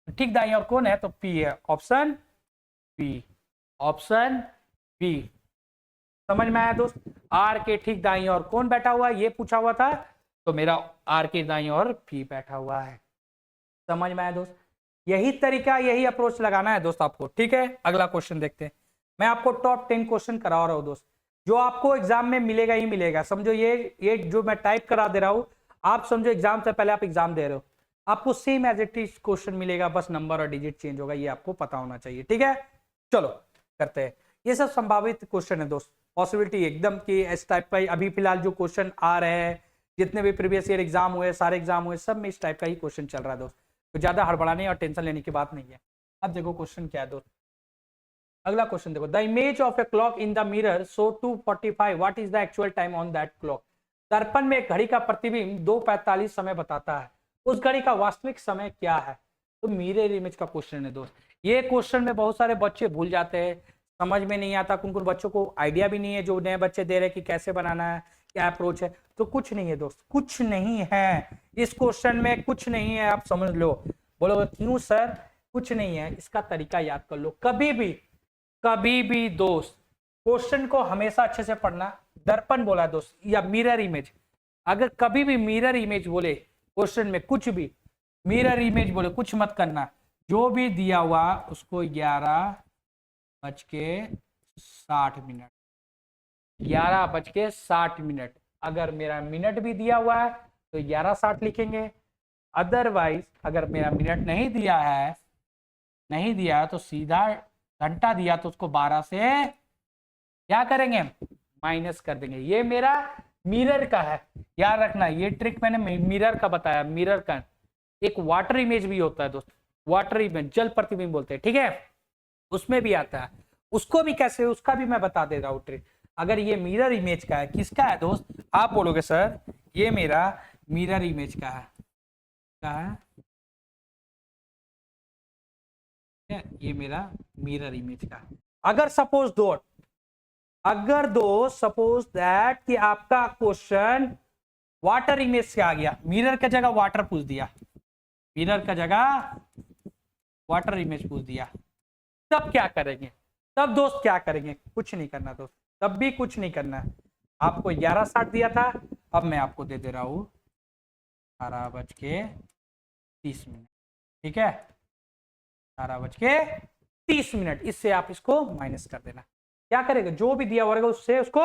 ठीक दाएं और कौन है, तो पी है, ऑप्शन पी, ऑप्शन बी। समझ में आया दोस्त, आर के ठीक दाई और कौन बैठा हुआ है ये पूछा हुआ था, तो मेरा आर के दाई और पी बैठा हुआ है। समझ में आया दोस्त, यही तरीका यही अप्रोच लगाना है दोस्त आपको, ठीक है। अगला क्वेश्चन देखते हैं, मैं आपको टॉप 10 क्वेश्चन करा रहा हूं दोस्त, जो आपको एग्जाम में मिलेगा ही मिलेगा। समझो ये जो मैं टाइप करा दे रहा हूं, आप समझो एग्जाम से पहले आप एग्जाम दे रहे हो, आपको same as it is question मिलेगा, बस नंबर और डिजिट चेंज होगा, ये आपको पता होना चाहिए, ठीक है। चलो करते हैं, ये सब संभावित क्वेश्चन है दोस्त, पॉसिबिलिटी एकदम कि इस टाइप का ही अभी फिलहाल जो क्वेश्चन आ रहे हैं, जितने भी प्रीवियस ईयर एग्जाम हुए, सारे एग्जाम हुए, सब में इस टाइप का ही क्वेश्चन चल रहा है दोस्त, तो ज्यादा हड़बड़ाने और टेंशन लेने की बात नहीं है। अब देखो क्वेश्चन क्या है दोस्त, अगला क्वेश्चन देखो, the image of a clock in the mirror show 2:45, what is the actual time on that clock. दर्पण में एक घड़ी का प्रतिबिंब 2:45 समय बताता है, उस घड़ी का वास्तविक समय क्या है। तो मिरर इमेज का क्वेश्चन है दोस्त, ये क्वेश्चन में बहुत सारे बच्चे भूल जाते हैं, समझ में नहीं आता, कुछ बच्चों को आइडिया भी नहीं है, जो नए बच्चे दे रहे हैं कि कैसे बनाना है, क्या अप्रोच है, तो कुछ नहीं है दोस्त, कुछ नहीं है इस क्वेश्चन में, कुछ नहीं है, आप समझ लो। बोलोगे क्यों सर, कुछ नहीं है, इसका तरीका याद कर लो। कभी भी दोस्त क्वेश्चन को हमेशा अच्छे से पढ़ना, दर्पण बोला दोस्त या मिरर इमेज, अगर कभी भी मिरर इमेज बोले क्वेश्चन में, कुछ भी मिरर इमेज बोले कुछ मत करना, जो भी दिया हुआ उसको 11:60, 11:60, अगर मेरा मिनट भी दिया हुआ है तो 11:60 लिखेंगे, अदरवाइज अगर मेरा मिनट नहीं दिया है तो सीधा घंटा दिया तो उसको 12 से क्या करेंगे, माइनस कर देंगे। ये मेरा मिरर का है, याद रखना, ये ट्रिक मैंने मिरर का बताया। मिरर का एक वाटर इमेज भी होता है दोस्त, वाटर इमेज जल प्रतिबिंब बोलते हैं, ठीक है, उसमें भी आता है, उसको भी कैसे, उसका भी मैं बता दे रहा हूँ ट्रिक। अगर ये मिरर इमेज का है, किसका है दोस्त, आप बोलोगे सर ये मेरा मिरर इमेज का है, ये मेरा मिरर इमेज का है। अगर सपोज दैट कि आपका क्वेश्चन वाटर इमेज से आ गया, मिरर का जगह वाटर पूछ दिया, मिरर का जगह वाटर इमेज पूछ दिया, तब क्या करेंगे, तब दोस्त क्या करेंगे, कुछ नहीं करना दोस्त, तब भी कुछ नहीं करना है। आपको 11:60 दिया था, अब मैं आपको दे दे रहा हूं 12:30, ठीक है, 12:30, इससे आप इसको माइनस कर देना, क्या करेगा, जो भी दिया हुआ रहेगा उससे उसको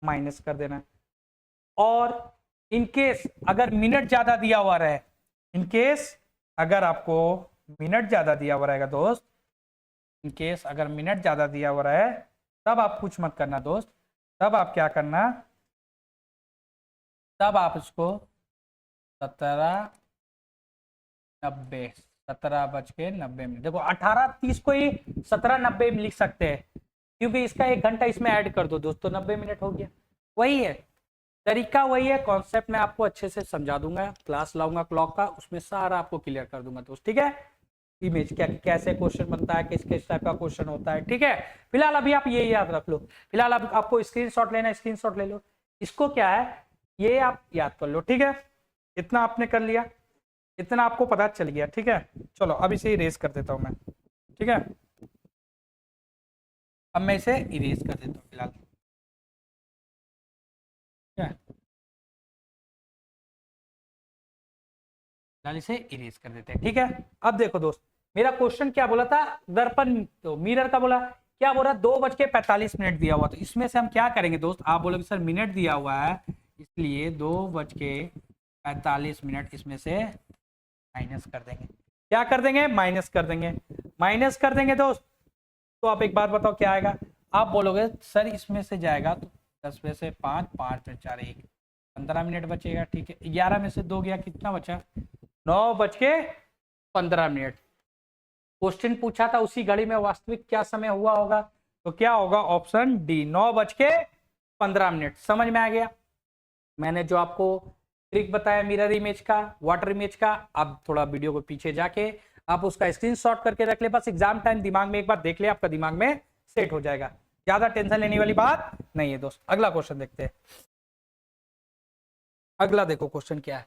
माइनस कर देना। और इनकेस अगर मिनट ज्यादा दिया हुआ रहे, इनकेस अगर आपको मिनट ज्यादा दिया हुआ रहेगा दोस्त, इनकेस अगर मिनट ज्यादा दिया हुआ रहे, तब आप कुछ मत करना दोस्त, तब आप क्या करना, तब आप इसको 17:90 देखो 18:30 को ही 17:90 में लिख सकते हैं, क्योंकि इसका 1 घंटा इसमें ऐड कर दो दोस्तों, 90 मिनट हो गया। वही है तरीका, वही है कॉन्सेप्ट, मैं आपको अच्छे से समझा दूंगा, क्लास लाऊंगा क्लॉक का, उसमें सारा आपको क्लियर कर दूंगा दोस्त, ठीक है। इमेज क्या कैसे क्वेश्चन बनता है, किस टाइप का क्वेश्चन होता है, ठीक है। फिलहाल अभी आप ये याद रख लो, फिलहाल आपको स्क्रीनशॉट लेना है, स्क्रीनशॉट ले लो, इसको क्या है ये आप याद कर लो, ठीक है। इतना आपने कर लिया, इतना आपको पता चल गया, ठीक है। चलो अब इसे इरेज कर देता हूं मैं, ठीक है, अब मैं इसे इरेज कर देता हूं फिलहाल, ठीक है। फिलहाल इसे इरेज कर देते हैं। ठीक है, अब देखो दोस्त, मेरा क्वेश्चन क्या बोला था, दर्पण तो मिरर का बोला, क्या बोला 2:45 दिया हुआ, तो इसमें से हम क्या करेंगे दोस्त, आप बोलोगे सर मिनट दिया हुआ है इसलिए 2:45 इसमें से माइनस कर देंगे। क्या कर देंगे, माइनस कर देंगे। माइनस कर देंगे दोस्त, तो आप एक बात बताओ क्या आएगा, आप बोलोगे सर इसमें से जाएगा तो 10 में से 5, 5 में 4 1, 15 मिनट बचेगा। ठीक है, 11 में से 2 गया, कितना बचा, 9:15। क्वेश्चन पूछा था उसी घड़ी में वास्तविक क्या समय हुआ होगा, तो क्या होगा, ऑप्शन डी 9:15। समझ में आ गया। मैंने जो आपको ट्रिक बताया मिरर इमेज का, वाटर इमेज का, आप थोड़ा वीडियो को पीछे जाके आप उसका स्क्रीनशॉट करके रख ले, बस एग्जाम टाइम दिमाग में एक बार देख ले, आपका दिमाग में सेट हो जाएगा। ज्यादा टेंशन लेने वाली बात नहीं है दोस्त। अगला क्वेश्चन देखते हैं। अगला देखो क्वेश्चन क्या है,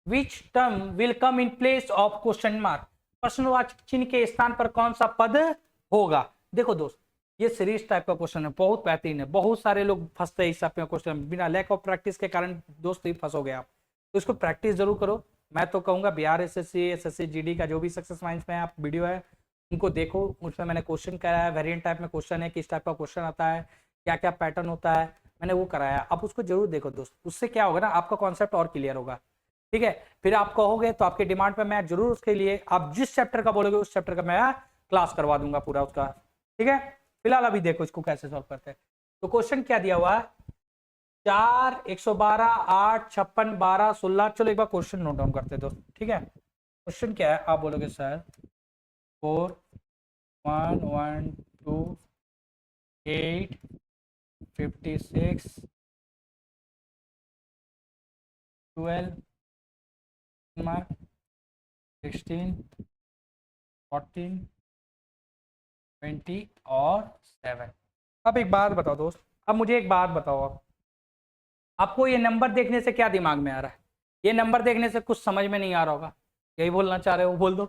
which term will come in place of question mark, प्रश्नवाचक चिन्ह के स्थान पर कौन सा पद होगा। देखो दोस्त, ये सीरीज टाइप का क्वेश्चन है, बहुत बेहतरीन है, बहुत सारे लोग फंसते हैं इस टाइप का क्वेश्चन, बिना लैक ऑफ प्रैक्टिस के कारण दोस्त ही फंसोगे आप, तो इसको प्रैक्टिस जरूर करो। मैं तो कहूंगा बिहार एसएससी, एसएससी जीडी का जो भी सक्सेस माइंड्स में आप वीडियो है उनको देखो, उसमें मैंने क्वेश्चन कराया है, वेरिएंट टाइप में क्वेश्चन है, किस टाइप का क्वेश्चन आता है, क्या क्या पैटर्न होता है, मैंने वो कराया, आप उसको जरूर देखो दोस्त। उससे क्या होगा ना, आपका कॉन्सेप्ट और क्लियर होगा। ठीक है, फिर आप कहोगे तो आपके डिमांड पे मैं जरूर उसके लिए, आप जिस चैप्टर का बोलोगे उस चैप्टर का मैं क्लास करवा दूंगा पूरा उसका। ठीक है, फिलहाल अभी देखो इसको कैसे सॉल्व करते हैं। तो क्वेश्चन क्या दिया हुआ है, 4, 112, 8, 56, 12, 16। चलो एक बार क्वेश्चन नोट डाउन करते हैं दोस्त। ठीक है, क्वेश्चन क्या है, आप बोलोगे सर 4, 1, 1, 2, 8, 56, 12, मार्क 16, 14, 20 और 7। अब एक बात बताओ दोस्त, अब मुझे एक बात बताओ, आपको ये नंबर देखने से क्या दिमाग में आ रहा है, ये नंबर देखने से कुछ समझ में नहीं आ रहा होगा, यही बोलना चाह रहे हो, बोल दो,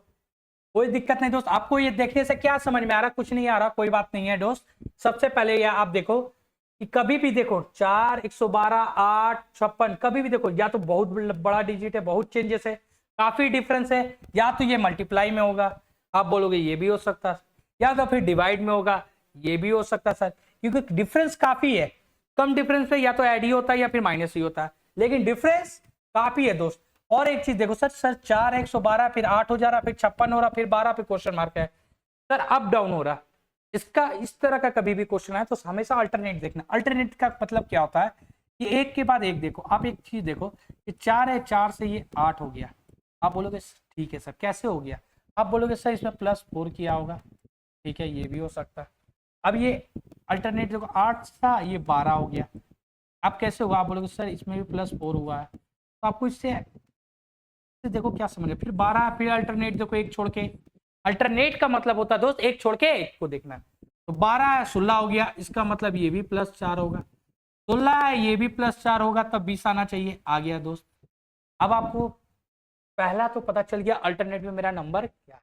कोई दिक्कत नहीं दोस्त। आपको ये देखने से क्या समझ में आ रहा, कुछ नहीं आ रहा, कोई बात नहीं है दोस्त। सबसे पहले ये आप देखो कि कभी भी देखो 4, 112, 8, 56, कभी भी देखो या तो बहुत बड़ा डिजिट है, बहुत चेंजेस है, काफी डिफरेंस है, या तो ये मल्टीप्लाई में होगा, आप बोलोगे ये भी हो सकता है, या तो फिर डिवाइड में होगा, ये भी हो सकता है सर, क्योंकि डिफरेंस काफी है। कम डिफरेंस पे या तो ऐड ही होता है या फिर माइनस ही होता है, लेकिन डिफरेंस काफी है दोस्त। और एक चीज देखो सर, 4 है, 112, फिर 8 हो जा रहा, फिर 56 हो रहा, फिर 12 पे क्वेश्चन मार्क है सर, अप डाउन हो रहा। इसका इस तरह का कभी भी क्वेश्चन आए तो हमेशा अल्टरनेट देखना। अल्टरनेट का मतलब क्या होता है कि एक के बाद एक देखो। आप एक चीज देखो, ये 4 है, 4 से ये 8 हो गया, आप बोलोगे ठीक है सर कैसे हो गया, आप बोलोगे सर इसमें +4 किया होगा, ठीक है ये भी हो सकता है। अब ये अल्टरनेट देखो, 8 था ये 12 हो गया, अब कैसे हुआ, आप बोलोगे सर इसमें भी +4 हुआ है, तो आपको इससे देखो क्या समझ, फिर 12, फिर अल्टरनेट देखो एक छोड़ के, अल्टरनेट का मतलब होता है दोस्त एक छोड़ के एक को देखना। तो 12 16 हो गया, इसका मतलब ये भी +4 होगा, 16 है ये भी +4 होगा, तब 20 आना चाहिए, आ गया दोस्त। अब आपको पहला तो पता चल गया अल्टरनेट में मेरा नंबर क्या है,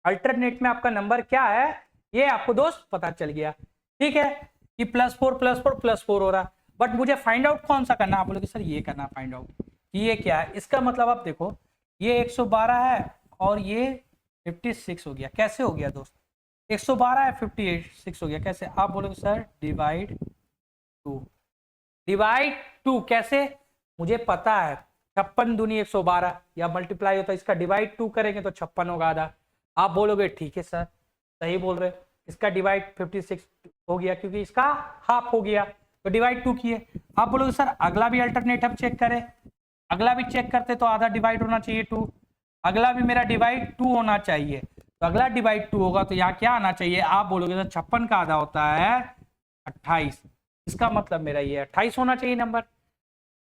अल्टरनेट में आपका नंबर क्या है ये आपको दोस्त पता चल गया। ठीक है, कि +4 +4 +4 हो रहा, बट मुझे फाइंड आउट कौन सा करना, आप बोलोगे सर ये करना फाइंड आउट कि ये क्या है। इसका मतलब आप देखो ये 112 है और ये 56 हो गया, कैसे हो गया दोस्त, 112 है 56 हो गया, कैसे, आप बोलोगे सर डिवाइड 2, डिवाइड 2 कैसे, मुझे पता है 56 दूनी 112 या मल्टीप्लाई होता है, इसका डिवाइड 2 करेंगे तो 56 होगा आधा। आप बोलोगे ठीक है सर सही बोल रहे, इसका डिवाइड 56 हो गया क्योंकि इसका हाफ हो गया, तो डिवाइड 2 किए। आप बोलोगे सर अगला भी अल्टरनेटिव चेक करें, अगला भी चेक करते तो आधा डिवाइड होना चाहिए 2, अगला भी मेरा डिवाइड 2 होना चाहिए, तो अगला डिवाइड 2 होगा तो यहाँ क्या आना चाहिए, आप बोलोगे सर 56 का आधा होता है 28, इसका मतलब मेरा ये 28 होना चाहिए नंबर।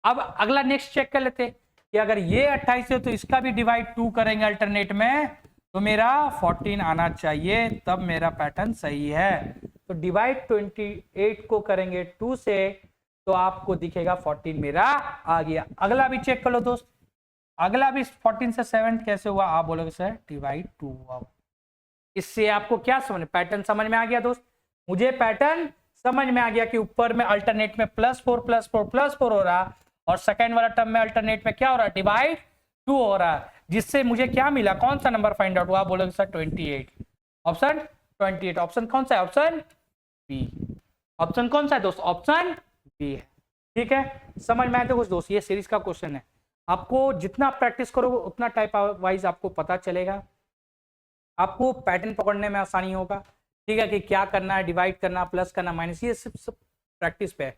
अब अगला नेक्स्ट चेक कर लेते कि अगर ये 28 है तो इसका भी डिवाइड 2 करेंगे अल्टरनेट में तो मेरा 14 आना चाहिए, तब मेरा पैटर्न सही है। तो डिवाइड 28 को करेंगे 2 से तो आपको दिखेगा 14 मेरा आ गया। अगला भी चेक कर लो दोस्त, अगला भी 14 से 7 कैसे हुआ, आप बोलोगे सर डिवाइड 2 हुआ। इससे आपको क्या समझ, पैटर्न समझ में आ गया दोस्त, मुझे पैटर्न समझ में आ गया कि ऊपर में अल्टरनेट में +4 +4 +4 हो रहा और सेकंड वाला टर्म में अल्टरनेट में क्या हो रहा डिवाइड 2 हो रहा है, जिससे मुझे क्या मिला, कौन सा नंबर फाइंड आउट हुआ? आप बोलोगे सर 28, ऑप्शन 28। ऑप्शन कौन सा है? Option B. ऑप्शन कौन सा है दोस्त? ऑप्शन बी है। ठीक है, समझ में आया? तो कुछ दोस्त, ये सीरीज का क्वेश्चन है, आपको जितना प्रैक्टिस करोगे उतना टाइप वाइज आपको पता चलेगा, आपको पैटर्न पकड़ने में आसानी होगा। ठीक है, कि क्या करना है, डिवाइड करना, प्लस करना, माइनस, ये सब प्रैक्टिस पे है।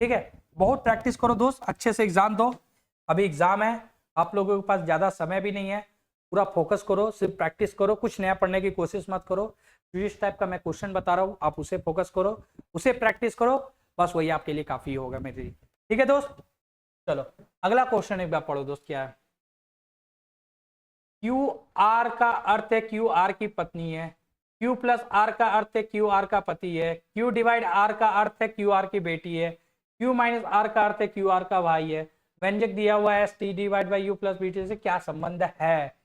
ठीक है, बहुत प्रैक्टिस करो दोस्त, अच्छे से एग्जाम दो। अभी एग्जाम है, आप लोगों के पास ज्यादा समय भी नहीं है, पूरा फोकस करो, सिर्फ प्रैक्टिस करो, कुछ नया पढ़ने की कोशिश मत करो। जिस टाइप का मैं क्वेश्चन बता रहा हूँ आप उसे फोकस करो, उसे प्रैक्टिस करो, बस वही आपके लिए काफी होगा मेरे। ठीक है दोस्त, चलो अगला क्वेश्चन एक बार पढ़ो दोस्त, क्या है? क्यू आर का अर्थ है क्यू आर की पत्नी है, क्यू प्लस आर का अर्थ है क्यू आर का पति है, क्यू डिवाइड आर का अर्थ है क्यू आर की बेटी है, क्यू माइनस आर का अर्थ है क्यू आर का भाई है। व्यंजक दिया हुआ है T divide by U plus BT से क्या संबंध है?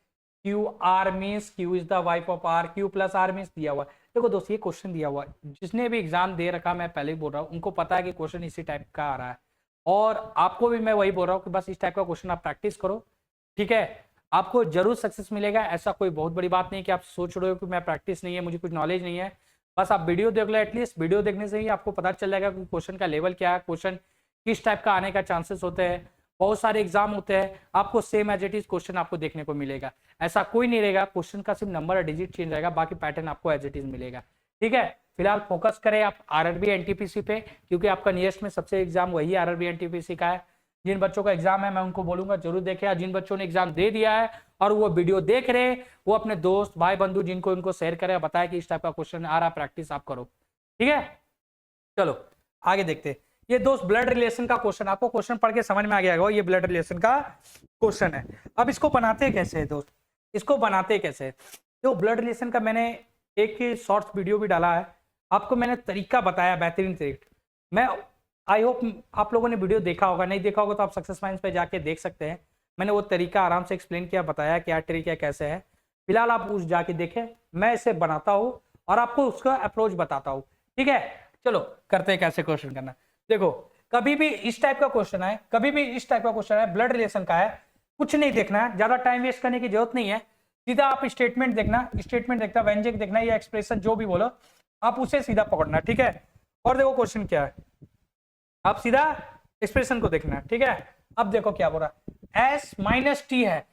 Q R means Q is the wife of R, Q plus R means दिया हुआ है। देखो दोस्त, ये क्वेश्चन दिया हुआ है, जिसने भी एग्जाम दे रखा, मैं पहले ही बोल रहा हूँ, उनको पता है कि क्वेश्चन इसी टाइप का आ रहा है, और आपको भी मैं वही बोल रहा हूँ कि बस इस टाइप का क्वेश्चन आप प्रैक्टिस करो। ठीक है, आपको जरूर सक्सेस मिलेगा, ऐसा कोई बहुत बड़ी बात नहीं कि आप सोच रहे हो कि मैं प्रैक्टिस नहीं है, मुझे कुछ नॉलेज नहीं है। बस आप वीडियो देख लो, एटलीस्ट वीडियो देखने से ही आपको पता चल जाएगा कि क्वेश्चन का लेवल क्या है, क्वेश्चन किस टाइप का आने का चांसेस होते हैं। बहुत सारे एग्जाम होते हैं, आपको same as it is question आपको देखने को मिलेगा, ऐसा कोई नहीं रहेगा, क्वेश्चन का सिर्फ नंबर और डिजिट चेंज रहेगा, बाकी पैटर्न आपको एज इट इज मिलेगा। ठीक है, फिलहाल फोकस करें आप आरआरबी एनटीपीसी पे, क्योंकि आपका नियरेस्ट में सबसे एग्जाम वही आरआरबी एनटीपीसी का है। जिन बच्चों का एग्जाम है मैं उनको बोलूंगा जरूर देखें, जिन बच्चों ने एग्जाम दे दिया है और वो वीडियो देख रहे हैं, वो अपने दोस्त भाई बंधु जिनको इनको शेयर करें, बताए कि इस टाइप का क्वेश्चन आ रहा, प्रैक्टिस आप करो। ठीक है, चलो आगे देखते हैं। ये दोस्त ब्लड रिलेशन का क्वेश्चन, आपको क्वेश्चन पढ़ के समझ में आ गया होगा, ये ब्लड रिलेशन का क्वेश्चन है। अब इसको बनाते कैसे है दोस्त, इसको बनाते कैसे? तो ब्लड रिलेशन का मैंने एक शॉर्ट्स वीडियो भी डाला है, आपको मैंने तरीका बताया, बेहतरीन तरीका। मैं आई होप आप लोगों ने वीडियो देखा होगा, नहीं देखा होगा तो आप सक्सेस माइंड्स पे जाके देख सकते हैं, मैंने वो तरीका आराम से एक्सप्लेन किया, बताया क्या तरीका कैसे है। फिलहाल आप उस जाके देखें, मैं इसे बनाता हूँ और आपको उसका अप्रोच बताता हूँ। ठीक है, चलो करते हैं कैसे क्वेश्चन करना। देखो, कभी भी इस टाइप का क्वेश्चन है, कभी भी इस टाइप का क्वेश्चन है, ब्लड रिलेशन का है, कुछ नहीं देखना है, ज्यादा टाइम वेस्ट करने की जरूरत नहीं है, सीधा आप स्टेटमेंट देखना, स्टेटमेंट देखना, व्यंजक देखना या एक्सप्रेशन जो भी बोलो आप उसे सीधा पकड़ना। ठीक है, और देखो क्वेश्चन क्या है, आप सीधा एक्सप्रेशन को देखना। ठीक है, अब देखो क्या बोल रहा है, एस माइनस टी है,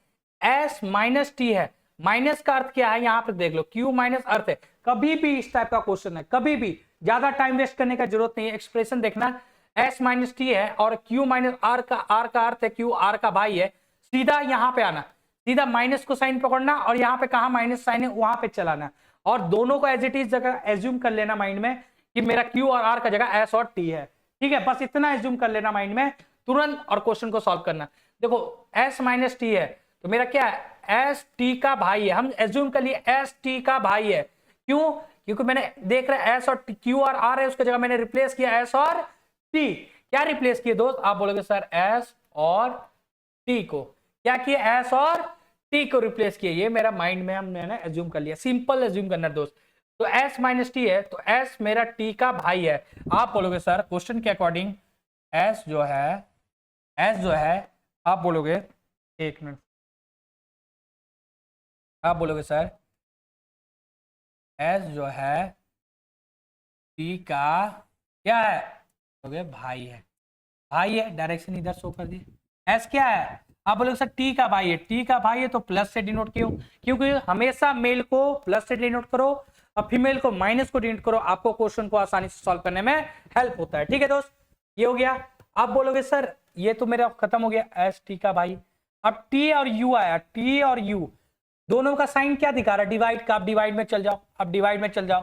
एस माइनस टी है, माइनस का अर्थ क्या है यहाँ पे देख लो, क्यू माइनस अर्थ है। कभी भी इस टाइप का क्वेश्चन है, कभी भी ज्यादा टाइम वेस्ट करने का जरूरत नहीं है, एक्सप्रेशन देखना, एस माइनस टी है और क्यू माइनस आर का अर्थ है क्यू आर का भाई है, सीधा यहाँ पे आना, सीधा माइनस को साइन पकड़ना और यहाँ पे कहा माइनस साइन है वहां पे चलाना, और दोनों को एज इट इज जगह एज्यूम कर लेना माइंड में कि मेरा क्यू और आर का जगह एस और टी है। ठीक है, बस इतना एज्यूम कर लेना माइंड में तुरंत, और क्वेश्चन को सॉल्व करना। देखो एस माइनस टी है तो मेरा क्या है, एस टी का भाई है, हम एज्यूम कर लिए एस टी का भाई है। क्यों? क्योंकि मैंने देख रहा एस और क्यू और आर है, उसकी जगह मैंने रिप्लेस किया एस और टी। क्या रिप्लेस किए दोस्त? आप बोलोगे सर एस और टी को, क्या किए, एस और टी को रिप्लेस किए, ये मेरा माइंड में मैंने एज्यूम कर लिया, सिंपल एज्यूम करना दोस्त। तो s माइनस टी है तो s मेरा t का भाई है। आप बोलोगे सर क्वेश्चन के अकॉर्डिंग s जो है आप बोलोगे, एक मिनट, आप बोलोगे सर s जो है t का क्या है, बोलोगे भाई है, भाई है, डायरेक्शन इधर शो कर दिए, s क्या है, आप बोलोगे सर t का भाई है, t का भाई है तो प्लस से डिनोट क्यों, क्योंकि हमेशा मेल को प्लस से डिनोट करो और फीमेल को माइनस को डिनोट करो, आपको क्वेश्चन को आसानी से सॉल्व करने में हेल्प होता है। ठीक है दोस्त, ये हो गया। आप बोलोगे सर ये तो मेरा खत्म हो गया एस टी का भाई, अब टी और यू आया, टी और यू दोनों का साइन क्या दिखा रहा है, डिवाइड का, आप डिवाइड में चल जाओ, अब डिवाइड में चल जाओ,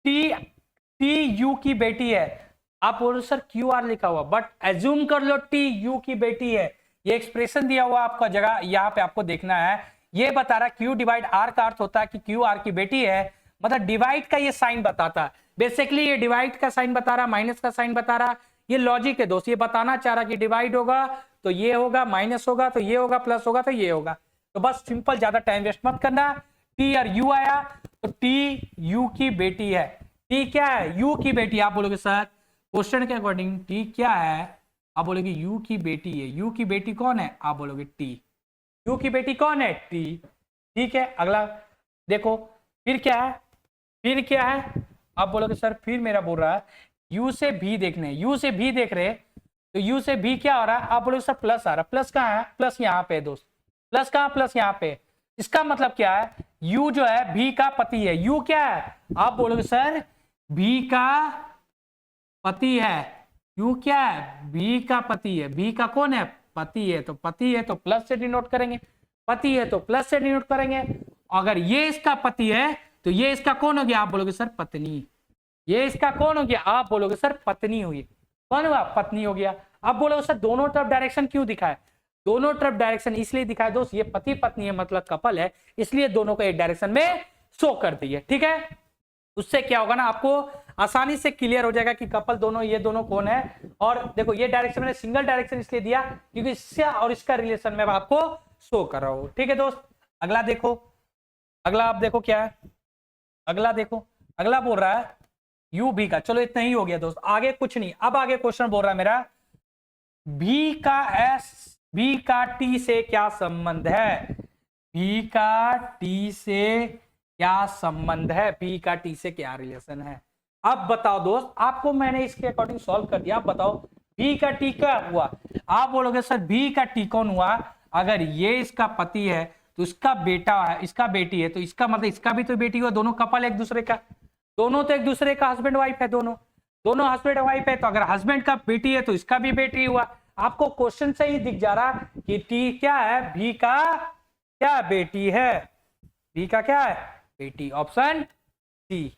टी टी यू की बेटी है, आप बोलो सर क्यू आर लिखा हुआ, बट एज्यूम कर लो टी यू की बेटी है, ये एक्सप्रेशन दिया हुआ आपका जगह यहाँ पे आपको देखना है, ये बता रहा क्यू डिवाइड आर का अर्थ होता है कि क्यू आर की बेटी है, मतलब डिवाइड का ये साइन बताता है, बेसिकली ये डिवाइड का साइन बता रहा, माइनस का साइन बता रहा, ये लॉजिक है दोस्त, ये बताना चाह रहा कि डिवाइड होगा तो ये होगा, माइनस होगा तो ये होगा, प्लस होगा तो ये होगा। तो बस सिंपल, ज्यादा टाइम वेस्ट मत करना। टी और यू आया तो टी यू की बेटी है, टी क्या है, यू की बेटी। आप बोलोगे सर क्वेश्चन के अकॉर्डिंग टी क्या है, आप बोलोगे यू की बेटी है, यू की बेटी कौन है, आप बोलोगे टी। यू की बेटी कौन है? टी। ठीक है, अगला देखो फिर क्या है, फिर क्या है? आप बोलोगे सर फिर मेरा बोल रहा है यू से भी देखने, यू से भी देख रहे तो यू से भी क्या हो रहा है? आप बोलोगे सर प्लस आ रहा है। प्लस कहाँ है? प्लस यहाँ पे दोस्त। प्लस कहाँ? प्लस यहाँ पे। इसका मतलब क्या है? यू जो है भी का पति है। यू क्या है? आप बोलोगे सर भी का पति है। यू क्या है? भी का पति है। भी का कौन है? पति है। तो पति है तो प्लस से डिनोट करेंगे, पति है तो प्लस से डिनोट करेंगे। अगर ये इसका पति है तो ये इसका कौन हो गया? आप बोलोगे सर पत्नी। ये इसका कौन हो गया? आप बोलोगे सर पत्नी हुई। कौन हुआ? पत्नी हो गया। अब बोलोगे सर दोनों तरफ डायरेक्शन क्यों दिखाए? दोनों तरफ डायरेक्शन इसलिए दिखाए दोस्त, ये पति पत्नी है मतलब कपल है, इसलिए दोनों को एक डायरेक्शन में शो कर दिए। ठीक है, उससे क्या होगा ना, आपको आसानी से क्लियर हो जाएगा कि कपल दोनों, ये दोनों कौन है। और देखो ये डायरेक्शन मैंने सिंगल डायरेक्शन इसलिए दिया क्योंकि इससे और इसका रिलेशन में आपको शो कर रहा हूं। ठीक है दोस्त, अगला देखो, अगला आप देखो क्या है, अगला देखो, अगला बोल रहा है यू भी का। चलो इतना ही हो गया दोस्त, आगे कुछ नहीं। अब आगे क्वेश्चन बोल रहा है मेरा भी का एस, भी का टी से क्या संबंध है? भी का टी से क्या संबंध है? बी का टी से क्या रिलेशन है? अब बताओ दोस्त, आपको मैंने इसके अकॉर्डिंग सॉल्व कर दिया। आप बताओ बी का टी क्या हुआ? आप बोलोगे सर बी का टी कौन हुआ? अगर ये इसका पति है तो इसका बेटा है, इसका बेटी है, तो इसका मतलब इसका भी तो बेटी हुआ। दोनों कपल एक दूसरे का, दोनों तो एक दूसरे का हस्बैंड वाइफ है, दोनों दोनों हस्बैंड वाइफ है। तो अगर हस्बैंड का बेटी है तो इसका भी बेटी हुआ। आपको क्वेश्चन से ही दिख जा रहा कि टी क्या है? भी का क्या बेटी है? बी का क्या है? बेटी। ऑप्शन सी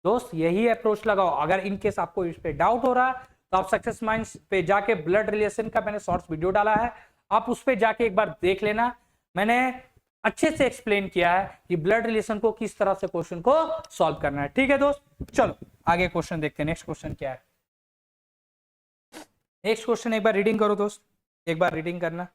दोस्त, यही अप्रोच लगाओ। अगर इनकेस आपको इस पे डाउट हो रहा तो आप सक्सेस माइंड्स पे जाके ब्लड रिलेशन का मैंने शॉर्ट्स वीडियो डाला है, आप उस पे जाके एक बार देख लेना। मैंने अच्छे से एक्सप्लेन किया है कि ब्लड रिलेशन को किस तरह से क्वेश्चन को सॉल्व करना है। ठीक है दोस्त, चलो आगे क्वेश्चन देखते हैं। नेक्स्ट क्वेश्चन क्या है? नेक्स्ट क्वेश्चन एक बार रीडिंग करो दोस्त, एक बार रीडिंग करना।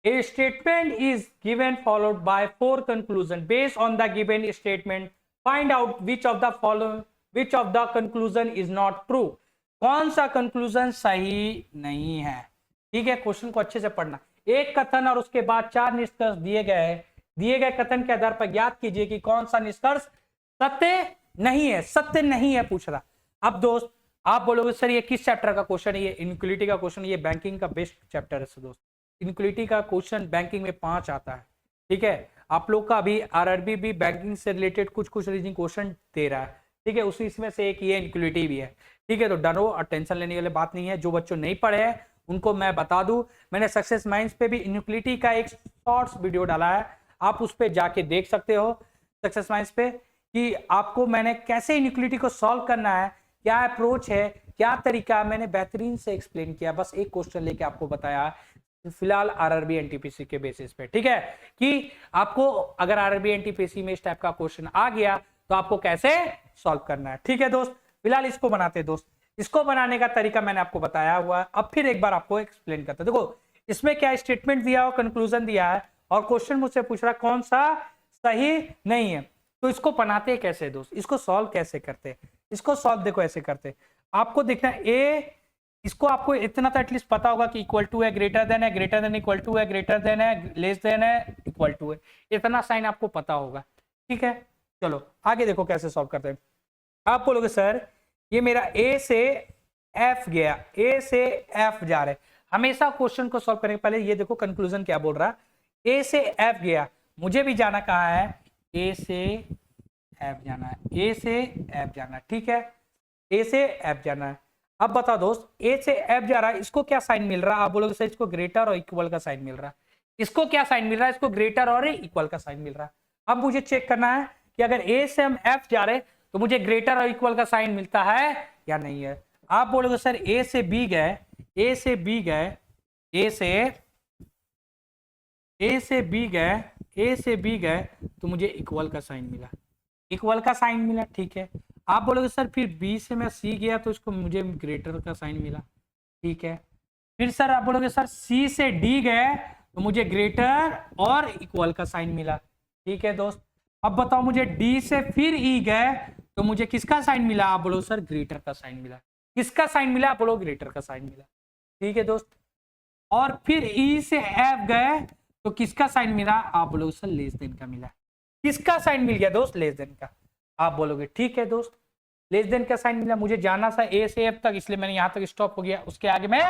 A statement is given followed by 4 conclusions. Based on the given statement, find out which of the following, which of the conclusion is not true. कौन सा conclusion सही नहीं है? ठीक है, क्वेश्चन को अच्छे से पढ़ना। एक कथन और उसके बाद 4 निष्कर्ष दिए गए हैं। दिए गए कथन के आधार पर ज्ञात कीजिए कि कौन सा निष्कर्ष सत्य नहीं है। सत्य नहीं है पूछ रहा। अब दोस्त आप बोलोगे सर ये किस चैप्टर का क्वेश्चन है? ये इनक्वलिटी का क्वेश्चन, ये बैंकिंग का बेस्ट चैप्टर है दोस्त। इनक्वलिटी का क्वेश्चन बैंकिंग में 5 आता है। ठीक है, आप लोग का अभी आरआरबी भी बैंकिंग से रिलेटेड कुछ रीजनिंग क्वेश्चन दे रहा है। ठीक है, उसी इसमें से एक ये इनक्वलिटी भी है। ठीक है, तो डरो और टेंशन लेने वाली बात नहीं है। जो बच्चों नहीं पढ़े हैं उनको मैं बता दूं, मैंने सक्सेस माइंड्स पे भी इनक्वलिटी का एक शॉर्ट्स वीडियो डाला है, आप उस पर जाके देख सकते हो सक्सेस माइंड्स पे कि आपको मैंने कैसे इनक्वलिटी को सॉल्व करना है, क्या अप्रोच है, क्या तरीका, मैंने बेहतरीन से एक्सप्लेन किया। बस एक क्वेश्चन लेके आपको बताया फिलहाल आरआरबी एनटीपीसी के बेसिस पे। ठीक है, कि आपको अगर आरआरबी एनटीपीसी में इस टाइप का क्वेश्चन आ गया तो आपको कैसे सॉल्व करना है। ठीक है दोस्त, फिलहाल इसको बनाते हैं दोस्त। इसको बनाने का तरीका मैंने आपको बताया हुआ है, अब फिर एक बार आपको एक्सप्लेन करते हैं। देखो इसमें क्या स्टेटमेंट दिया हो, कंक्लूजन दिया है और क्वेश्चन मुझसे पूछ रहा कौन सा सही नहीं है। तो इसको बनाते कैसे दोस्त, इसको सॉल्व कैसे करते? इसको सॉल्व देखो ऐसे करते, आपको देखना ए, इसको आपको इतना तो एटलीस्ट पता होगा कि इक्वल टू है, ग्रेटर देन है, ग्रेटर देन इक्वल टू है, ग्रेटर देन है, लेस देन है, इक्वल टू है, इतना साइन आपको पता होगा। ठीक है, चलो आगे देखो कैसे सॉल्व करते हैं। आप बोलोगे सर ये मेरा ए से एफ गया, ए से एफ जा रहे। हमेशा क्वेश्चन को सॉल्व करने के पहले ये देखो कंक्लूजन क्या बोल रहा, ए से एफ गया, मुझे भी जाना कहाँ है? ए से एफ जाना है, ए से एफ जाना है। ठीक है, ए से एफ जाना है। अब बताओ दोस्त ए से एफ जा रहा है, इसको क्या साइन मिल रहा है? आप बोलोगे सर इसको ग्रेटर और इक्वल का साइन मिल रहा है। इसको क्या साइन मिल रहा है? इसको ग्रेटर और इक्वल का साइन मिल रहा है। अब मुझे चेक करना है कि अगर ए से हम एफ जा रहे तो मुझे ग्रेटर और इक्वल का साइन मिलता है या नहीं है। आप बोलोगे सर ए से बी गए, ए से बी गए, ए से बी गए, ए से बी गए तो मुझे इक्वल का साइन मिला, इक्वल का साइन मिला। ठीक है, आप बोलोगे सर फिर बी से मैं सी गया तो इसको मुझे ग्रेटर का साइन मिला। ठीक है, फिर सर आप बोलोगे सर सी से डी गए तो मुझे ग्रेटर और इक्वल का साइन मिला। ठीक है दोस्त, अब बताओ मुझे डी से फिर ई गए तो मुझे किसका साइन मिला? आप बोलो सर ग्रेटर का साइन मिला। किसका साइन मिला? आप बोलो ग्रेटर का साइन मिला। ठीक है दोस्त, और फिर ई से एफ गए तो किसका साइन मिला? आप बोलोगे सर लेस देन का मिला। किसका साइन मिल गया दोस्त? लेस देन का। आप बोलोगे ठीक है दोस्त, लेस देन का साइन मिला, मुझे जाना था ए से एफ तक, इसलिए मैंने यहां तक स्टॉप हो गया, उसके आगे मैं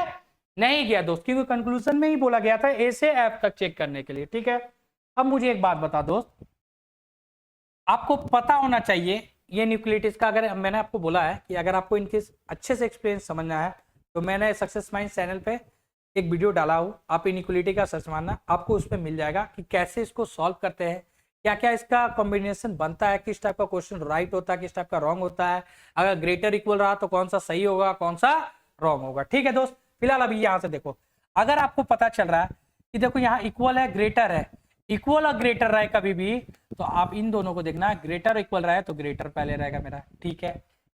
नहीं गया दोस्त, क्योंकि कंक्लूजन में ही बोला गया था ए से एफ तक चेक करने के लिए। ठीक है, अब मुझे एक बात बता दोस्त, आपको पता होना चाहिए ये न्यूक्लियोटाइड्स का, अगर मैंने आपको बोला है कि अगर आपको इनके अच्छे से एक्सपीरियंस समझना है तो मैंने सक्सेस माइंड चैनल पे एक वीडियो डाला हूं, आप इनइक्वालिटी का सर्च मारना, आपको उस पर मिल जाएगा कि कैसे इसको सॉल्व करते हैं, क्या क्या इसका कॉम्बिनेशन बनता है, किस टाइप का क्वेश्चन राइट होता है, किस टाइप का रॉन्ग होता है, अगर ग्रेटर इक्वल रहा तो कौन सा सही होगा, कौन सा रॉन्ग होगा। ठीक है दोस्त, फिलहाल अभी यहां से देखो, अगर आपको पता चल रहा है कि देखो यहाँ इक्वल है, ग्रेटर है, इक्वल और ग्रेटर रहे कभी भी, तो आप इन दोनों को देखना, ग्रेटर इक्वल रहे तो ग्रेटर पहले रहेगा मेरा। ठीक है,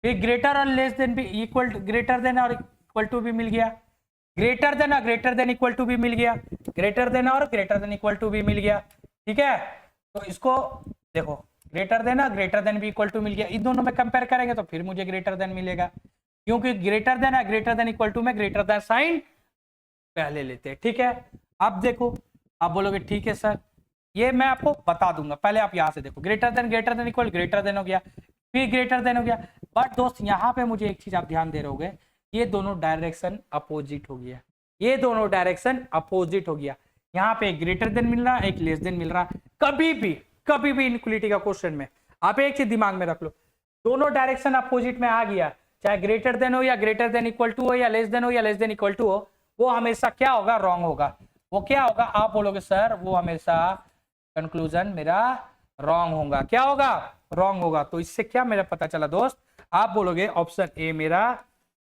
फिर ग्रेटर और लेस देन भी इक्वल, ग्रेटर देन और इक्वल टू भी मिल गया, ग्रेटर देन और ग्रेटर देन इक्वल टू भी मिल गया, ग्रेटर देन और ग्रेटर देन इक्वल टू भी मिल गया। ठीक है, तो इसको देखो, ग्रेटर देन और ग्रेटर देन भी इक्वल टू मिल गया, इन दोनों में कंपेयर करेंगे तो फिर मुझे ग्रेटर देन मिलेगा, क्योंकि ग्रेटर देन और ग्रेटर देन इक्वल टू में ग्रेटर देन साइन पहले लेते हैं। ठीक है, अब देखो, आप बोलोगे ठीक है सर, ये मैं आपको बता दूंगा, पहले आप यहां से देखो, greater than equal greater than हो गया, फिर ग्रेटर देन हो गया, बट दोस्त यहां पे मुझे एक चीज आप ध्यान दे रहोगे, ये दोनों डायरेक्शन अपोजिट हो गया, ये दोनों डायरेक्शन अपोजिट हो गया, यहाँ पे एक ग्रेटर देन मिल रहा है, एक लेस देन मिल रहा है। कभी भी इनइक्वालिटी का क्वेश्चन में आप एक चीज दिमाग में रख लो, दोनों डायरेक्शन अपोजिट में आ गया, चाहे ग्रेटर देन हो या ग्रेटर देन इक्वल टू हो या लेस देन हो या लेस देन इक्वल टू हो, वो हमेशा क्या होगा? रॉन्ग होगा। वो क्या होगा? आप बोलोगे सर वो हमेशा कंक्लूजन मेरा रॉन्ग होगा। क्या होगा? रॉन्ग होगा। तो इससे क्या मेरा पता चला दोस्त? आप बोलोगे ऑप्शन ए मेरा